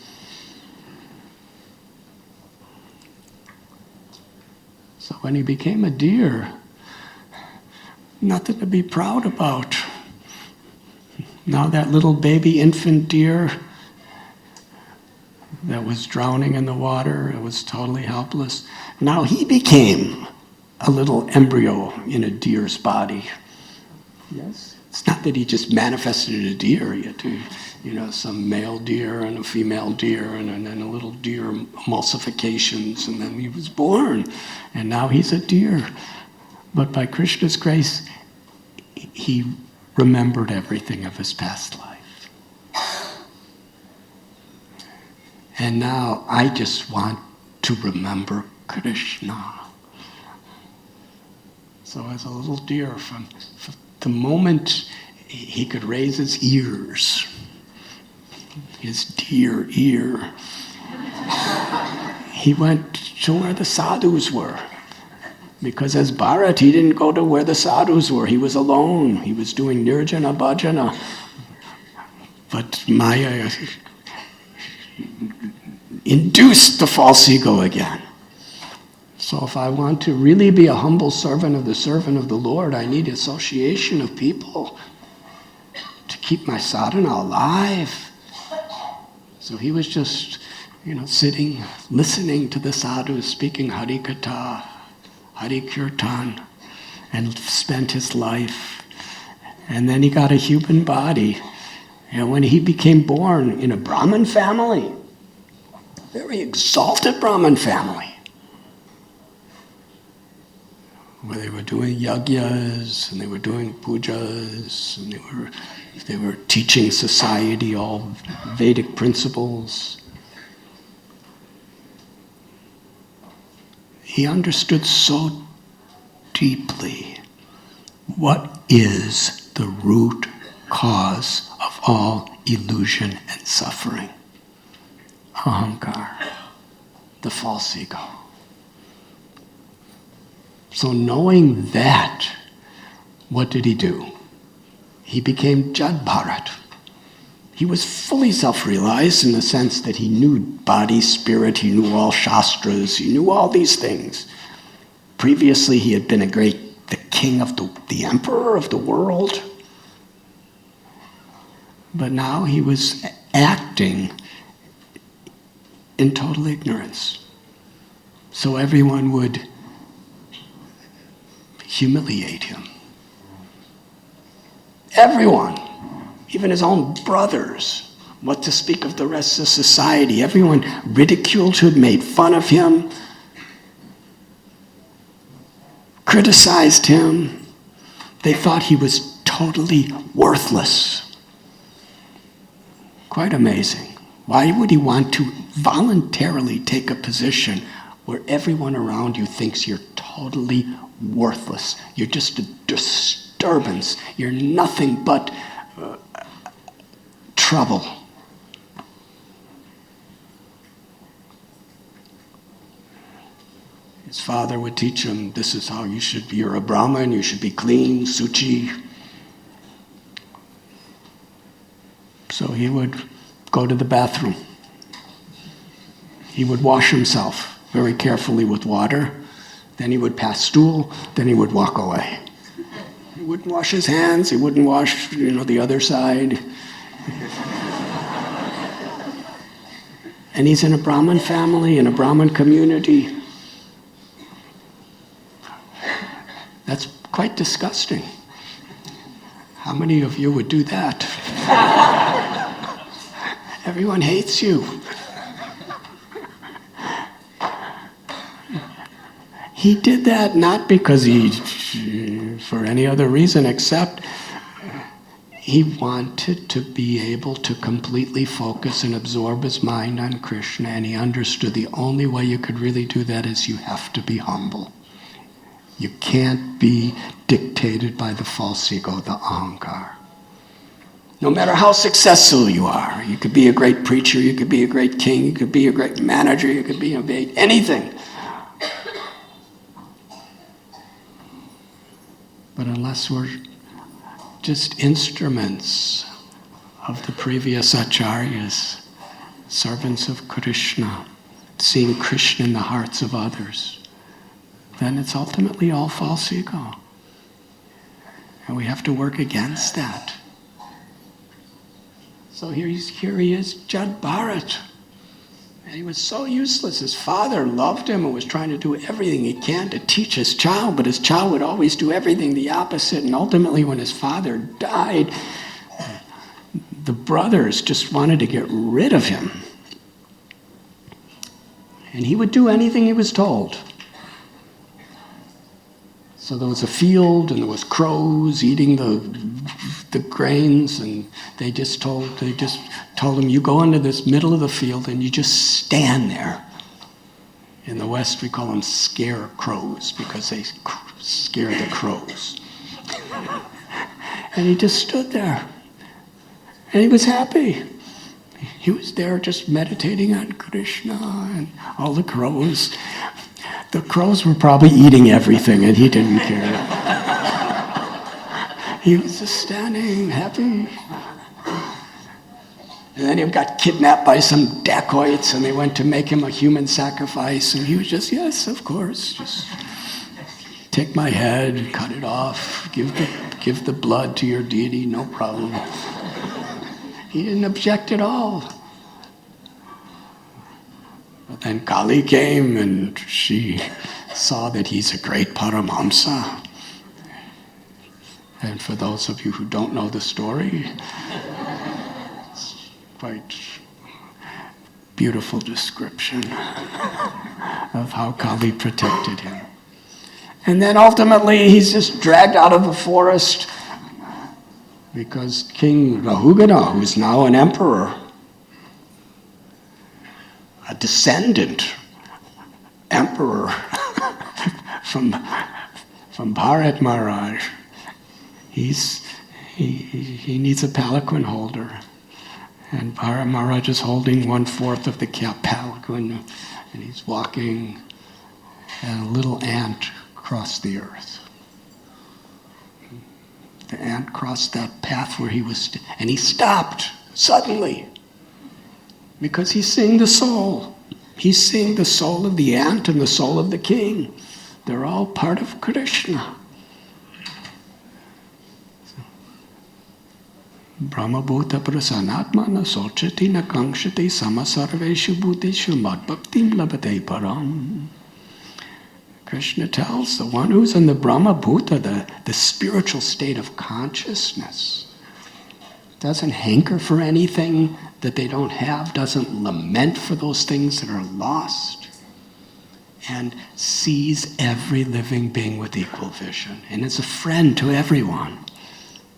So when he became a deer, nothing to be proud about. Now that little baby infant deer that was drowning in the water, it was totally helpless. Now he became a little embryo in a deer's body. Yes? It's not that he just manifested a deer. He had some male deer and a female deer and then a little deer emulsifications, and then he was born. And now he's a deer. But by Krishna's grace, he remembered everything of his past life. And now I just want to remember Krishna. So as a little deer, from the moment he could raise his ears, his deer ear, he went to where the sadhus were. Because as Bharat, he didn't go to where the sadhus were. He was alone. He was doing nirjana bhajana. But Maya induced the false ego again. So if I want to really be a humble servant of the Lord, I need association of people to keep my sadhana alive. So he was just, sitting, listening to the sadhus speaking Hari Katha, Hari Kirtan, and spent his life. And then he got a human body. And when he became born in a Brahmin family, very exalted Brahmin family, where they were doing yagyas, and they were doing pujas, and they were teaching society all Vedic principles. He understood so deeply what is the root cause of all illusion and suffering. Ahankar, the false ego. So knowing that, what did he do? He became Jad Bharat. He was fully self-realized in the sense that he knew body, spirit, he knew all shastras, he knew all these things. Previously, he had been the king of the emperor of the world. But now he was acting in total ignorance. So everyone would humiliate him. Everyone, even his own brothers, what to speak of the rest of society. Everyone ridiculed him, made fun of him, criticized him. They thought he was totally worthless. Quite amazing. Why would he want to voluntarily take a position where everyone around you thinks you're totally worthless? You're just a disturbance. You're nothing but trouble. His father would teach him, this is how you should be. You're a Brahmin, you should be clean, suchi. So he would go to the bathroom. He would wash himself very carefully with water. Then he would pass stool. Then he would walk away. He wouldn't wash his hands. He wouldn't wash, the other side. And he's in a Brahmin family, in a Brahmin community. That's quite disgusting. How many of you would do that? Everyone hates you. He did that not because for any other reason except he wanted to be able to completely focus and absorb his mind on Krishna, and he understood the only way you could really do that is you have to be humble. You can't be dictated by the false ego, the ahankar. No matter how successful you are, you could be a great preacher, you could be a great king, you could be a great manager, you could be anything. But unless we're just instruments of the previous acharyas, servants of Krishna, seeing Krishna in the hearts of others, then it's ultimately all false ego. And we have to work against that. So here he is, Jad Bharat. And he was so useless. His father loved him and was trying to do everything he can to teach his child, but his child would always do everything the opposite. And ultimately, when his father died, the brothers just wanted to get rid of him. And he would do anything he was told. So there was a field, and there was crows eating the grains, and they just told him, you go into this middle of the field and you just stand there. In the West, we call them scarecrows because they scare the crows. And he just stood there, and he was happy. He was there just meditating on Krishna, and all the crows The crows were probably eating everything, and he didn't care. He was just standing, happy. And then he got kidnapped by some dacoits, and they went to make him a human sacrifice, and he was just, yes, of course, just take my head, cut it off, give the blood to your deity, no problem. He didn't object at all. But then Kali came, and she saw that he's a great Paramahamsa. And for those of you who don't know the story, it's quite beautiful description of how Kali protected him. And then ultimately he's just dragged out of the forest because King Rahugana, who's now an emperor, a descendant emperor from Bharat Maharaj, he needs a palanquin holder. And Bharat Maharaj is holding 1/4 of the palanquin, and he's walking, and a little ant crossed the earth. The ant crossed that path where he was, and he stopped suddenly because he's seeing the soul. He's seeing the soul of the ant and the soul of the king. They're all part of Krishna. Brahma bhuta prasanatma na sochati na kankshati samasarveshu bhutishu madbhaktim labate param. Krishna tells the one who's in the Brahma bhuta, the spiritual state of consciousness, doesn't hanker for anything that they don't have, doesn't lament for those things that are lost, and sees every living being with equal vision, and is a friend to everyone.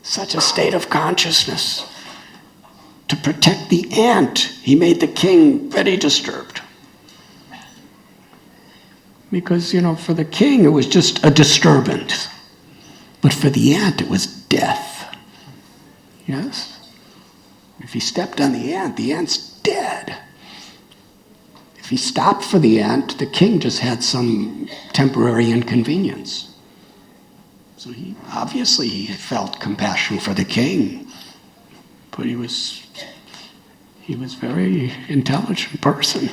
Such a state of consciousness. To protect the ant, he made the king very disturbed. Because, for the king, it was just a disturbance. But for the ant, it was death. Yes? If he stepped on the ant's dead. If he stopped for the ant, the king just had some temporary inconvenience. So he felt compassion for the king. But he was a very intelligent person.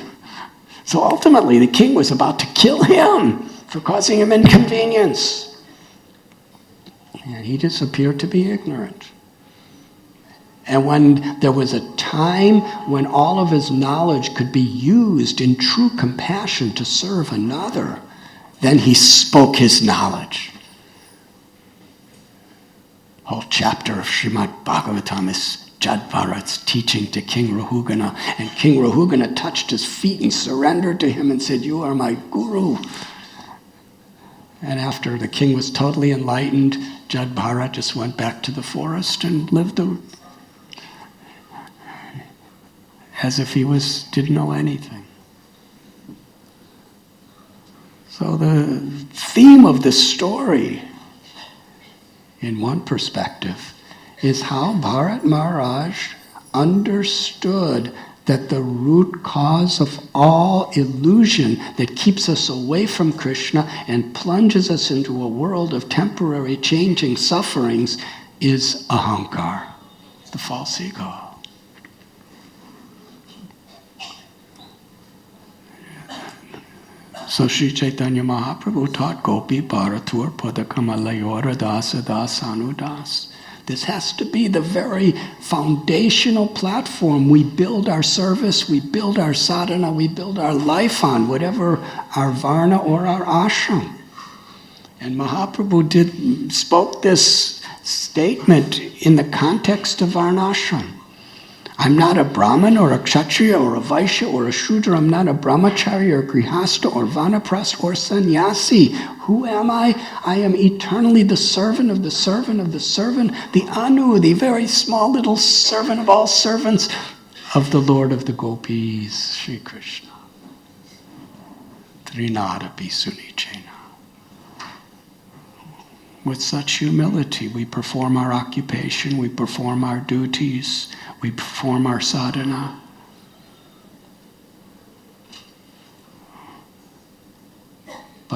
So ultimately, the king was about to kill him for causing him inconvenience. And he just appeared to be ignorant. And when there was a time when all of his knowledge could be used in true compassion to serve another, then he spoke his knowledge. Whole chapter of Srimad Bhagavatam is Jadbharat's teaching to King Rahugana. And King Rahugana touched his feet and surrendered to him and said, "You are my guru." And after the king was totally enlightened, Jadbharat just went back to the forest and lived as if he didn't know anything. So the theme of this story, in one perspective, is how Bharat Maharaj understood that the root cause of all illusion that keeps us away from Krishna and plunges us into a world of temporary changing sufferings is ahankar, the false ego. So Sri Chaitanya Mahaprabhu taught Gopi Bharatur Padakamalayora Dasa Dasanu Das. This has to be the very foundational platform we build our service, we build our sadhana, we build our life on, whatever our varna or our ashram. And Mahaprabhu spoke this statement in the context of varnashram. I'm not a Brahmin or a Kshatriya or a Vaishya or a Shudra. I'm not a Brahmachari or Grihasta or Vanapras or Sannyasi. Who am I? I am eternally the servant of the servant of the servant, the Anu, the very small little servant of all servants of the Lord of the Gopis, Sri Krishna. Trinadapi Sunichena. With such humility, we perform our occupation, we perform our duties, we perform our sadhana.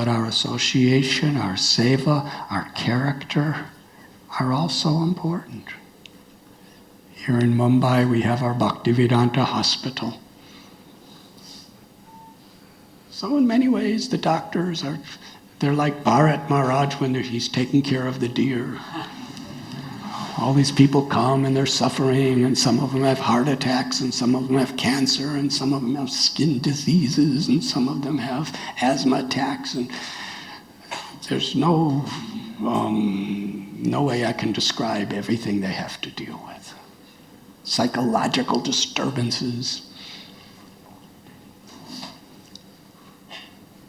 But our association, our seva, our character are also important. Here in Mumbai, we have our Bhaktivedanta hospital. So in many ways, the doctors they're like Bharat Maharaj when he's taking care of the deer. All these people come and they're suffering, and some of them have heart attacks, and some of them have cancer, and some of them have skin diseases, and some of them have asthma attacks, and there's no way I can describe everything they have to deal with. Psychological disturbances.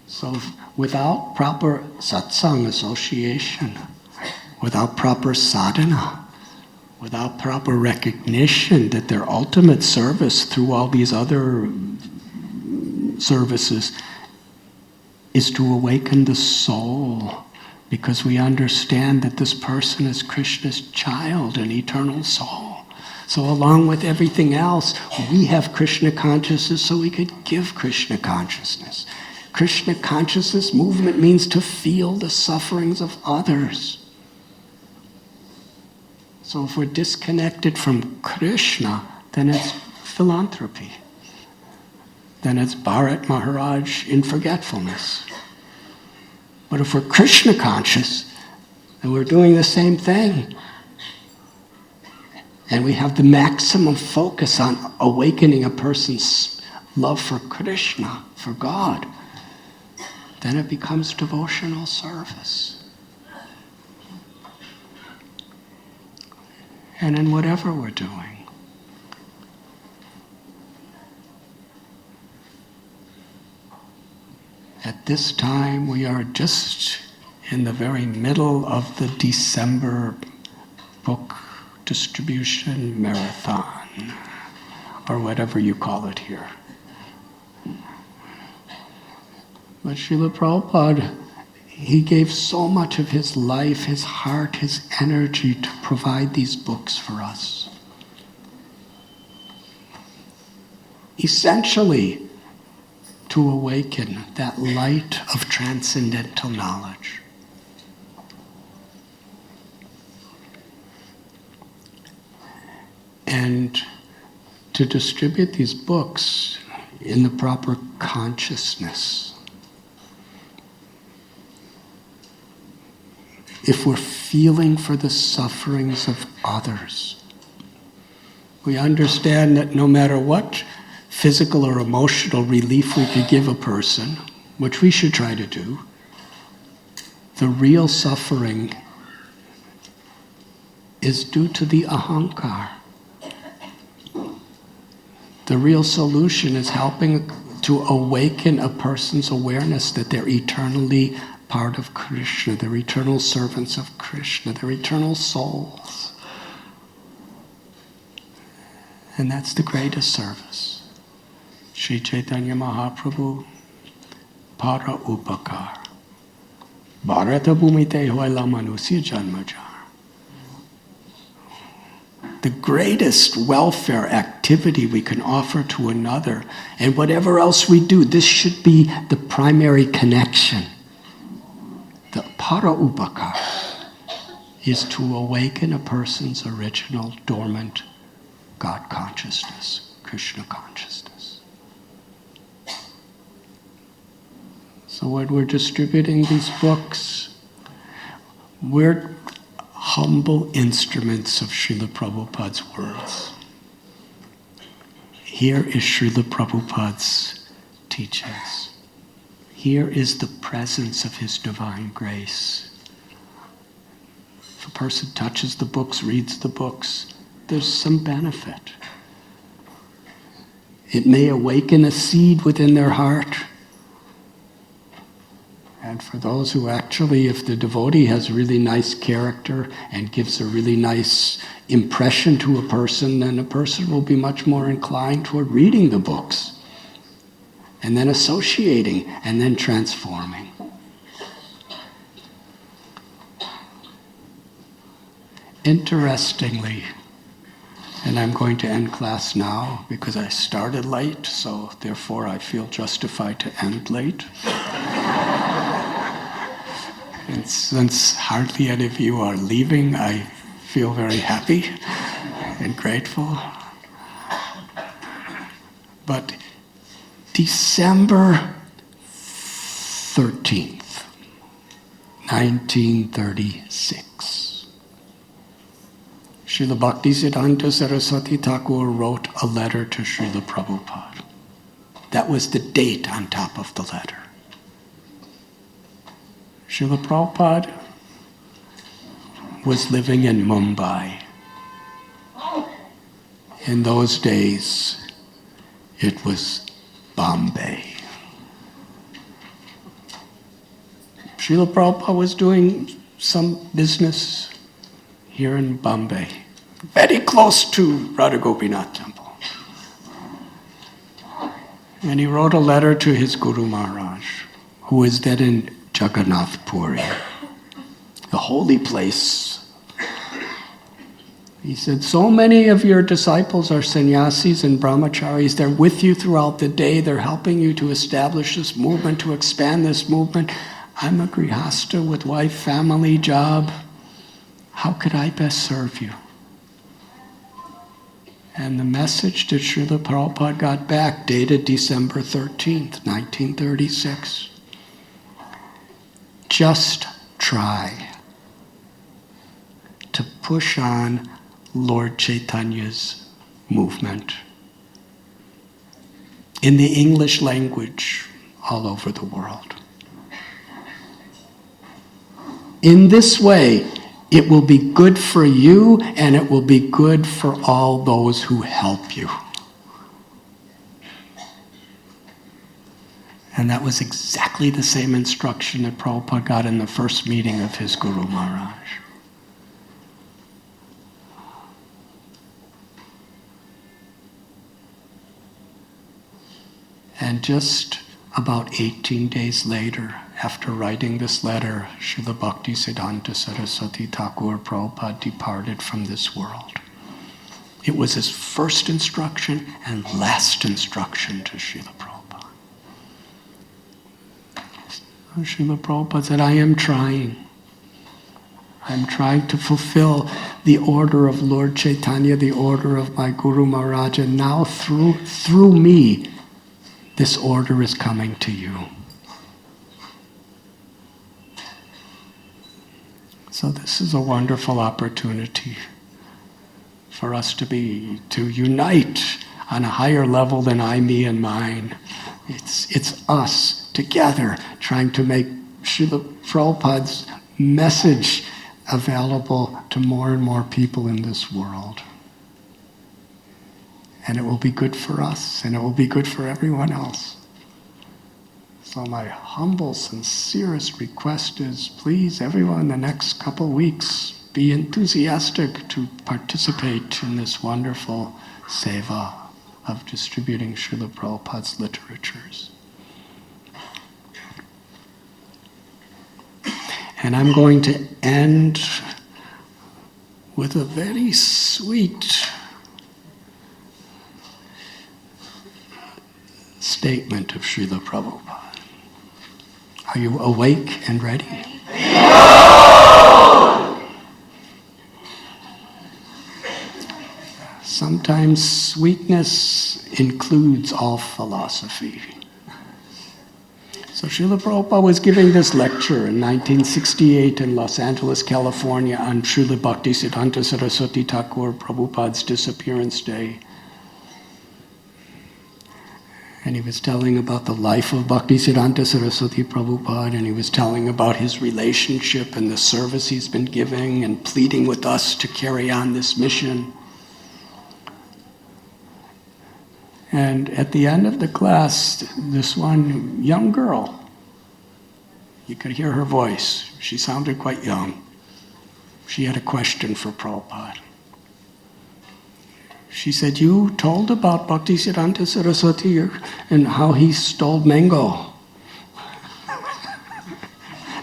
So without proper satsang association, without proper sadhana, without proper recognition that their ultimate service through all these other services is to awaken the soul, because we understand that this person is Krishna's child, an eternal soul. So along with everything else, we have Krishna consciousness so we could give Krishna consciousness. Krishna consciousness movement means to feel the sufferings of others. So if we're disconnected from Krishna, then it's philanthropy. Then it's Bharat Maharaj in forgetfulness. But if we're Krishna conscious, then we're doing the same thing. And we have the maximum focus on awakening a person's love for Krishna, for God. Then it becomes devotional service. And in whatever we're doing. At this time, we are just in the very middle of the December book distribution marathon, or whatever you call it here. But Srila Prabhupada, he gave so much of his life, his heart, his energy to provide these books for us. Essentially, to awaken that light of transcendental knowledge. And to distribute these books in the proper consciousness. If we're feeling for the sufferings of others, we understand that no matter what physical or emotional relief we could give a person, which we should try to do, the real suffering is due to the ahankar. The real solution is helping to awaken a person's awareness that they're eternally part of Krishna, they're eternal servants of Krishna, they're eternal souls. And that's the greatest service. Sri Chaitanya Mahaprabhu, Para Upakar. Bharata Bhumite Hoila Manusya Janmajar. The greatest welfare activity we can offer to another, and whatever else we do, this should be the primary connection. The para upakar is to awaken a person's original dormant God consciousness, Krishna consciousness. So when we're distributing these books, we're humble instruments of Srila Prabhupada's words. Here is Srila Prabhupada's teachings. Here is the presence of his divine grace. If a person touches the books, reads the books, there's some benefit. It may awaken a seed within their heart. And for those who actually, if the devotee has really nice character and gives a really nice impression to a person, then a person will be much more inclined toward reading the books, and then associating, and then transforming. Interestingly, and I'm going to end class now because I started late, so therefore I feel justified to end late. And since hardly any of you are leaving, I feel very happy and grateful. But December 13th, 1936, Srila Bhaktisiddhanta Saraswati Thakur wrote a letter to Srila Prabhupada. That was the date on top of the letter. Srila Prabhupada was living in Mumbai. In those days, it was Bombay. Srila Prabhupada was doing some business here in Bombay, very close to Radha Gopinath Temple. And he wrote a letter to his Guru Maharaj, who was then in Jagannath Puri, the holy place. He said, so many of your disciples are sannyasis and brahmacharis. They're with you throughout the day. They're helping you to establish this movement, to expand this movement. I'm a grihasta with wife, family, job. How could I best serve you? And the message that Srila Prabhupada got back, dated December 13th, 1936. Just try to push on Lord Chaitanya's movement in the English language all over the world. In this way, it will be good for you and it will be good for all those who help you. And that was exactly the same instruction that Prabhupada got in the first meeting of his Guru Maharaj. And just about 18 days later, after writing this letter, Srila Bhaktisiddhanta Saraswati Thakur Prabhupada departed from this world. It was his first instruction and last instruction to Srila Prabhupada. Srila Prabhupada said, I am trying. I'm trying to fulfill the order of Lord Chaitanya, the order of my Guru Maharaj, and now through me, this order is coming to you. So this is a wonderful opportunity for us to unite on a higher level than I, me, and mine. It's us together trying to make Srila Prabhupada's message available to more and more people in this world. And it will be good for us, and it will be good for everyone else. So my humble, sincerest request is, please, everyone, the next couple weeks, be enthusiastic to participate in this wonderful seva of distributing Srila Prabhupada's literatures. And I'm going to end with a very sweet statement of Srila Prabhupada. Are you awake and ready? Sometimes sweetness includes all philosophy. So Srila Prabhupada was giving this lecture in 1968 in Los Angeles, California on Srila Bhaktisiddhanta Saraswati Thakur Prabhupada's disappearance day. And he was telling about the life of Bhaktisiddhanta Saraswati Prabhupada, and he was telling about his relationship and the service he's been giving and pleading with us to carry on this mission. And at the end of the class, this one young girl, you could hear her voice. She sounded quite young. She had a question for Prabhupada. She said, you told about Bhaktisiddhanta Saraswati and how he stole mango.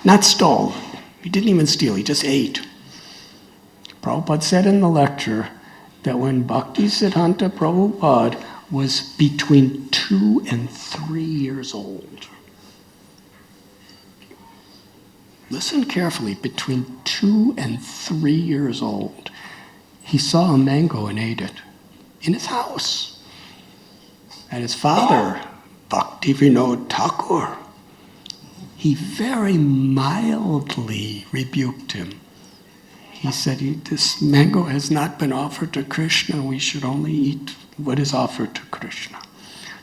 Not stole. He didn't even steal. He just ate. Prabhupada said in the lecture that when Bhaktisiddhanta Prabhupada was between 2 and 3 years old, listen carefully, between 2 and 3 years old, he saw a mango and ate it in his house. And his father, Bhaktivinoda Thakur, he very mildly rebuked him. He said, this mango has not been offered to Krishna. We should only eat what is offered to Krishna.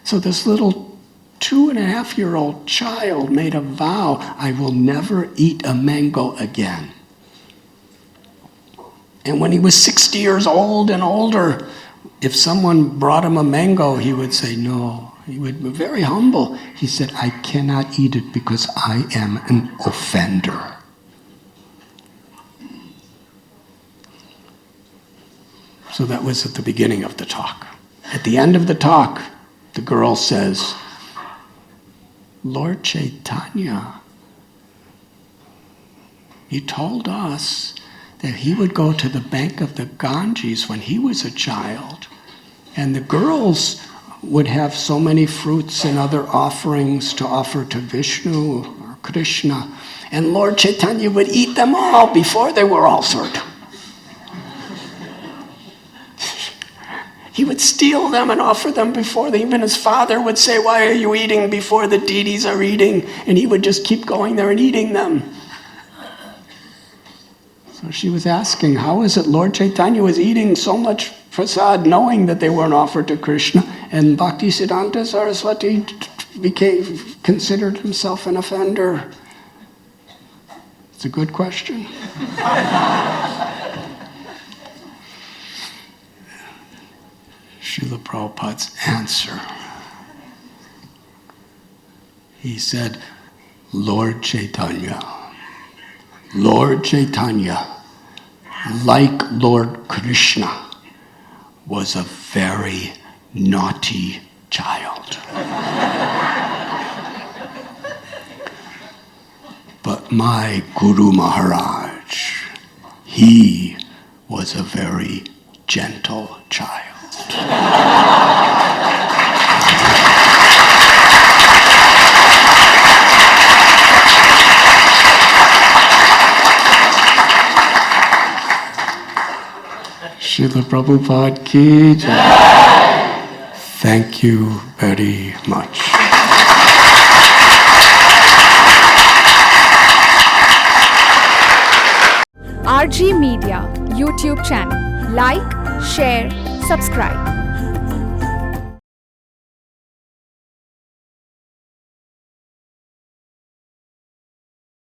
So this little 2.5-year-old child made a vow, I will never eat a mango again. And when he was 60 years old and older, if someone brought him a mango, he would say no. He would be very humble. He said, I cannot eat it because I am an offender. So that was at the beginning of the talk. At the end of the talk, the girl says, Lord Chaitanya, he told us that he would go to the bank of the Ganges when he was a child, and the girls would have so many fruits and other offerings to offer to Vishnu or Krishna, and Lord Chaitanya would eat them all before they were offered. He would steal them and offer them before them. Even his father would say, why are you eating before the deities are eating? And he would just keep going there and eating them. So she was asking, how is it Lord Chaitanya was eating so much prasad knowing that they weren't offered to Krishna, and Bhaktisiddhanta Saraswati considered himself an offender? It's a good question. Srila Prabhupada's answer. He said, Lord Chaitanya, like Lord Krishna, was a very naughty child. But my Guru Maharaj, he was a very gentle child. Srila Prabhupada ki jai. Thank you very much. RG Media YouTube channel. Like, share, subscribe.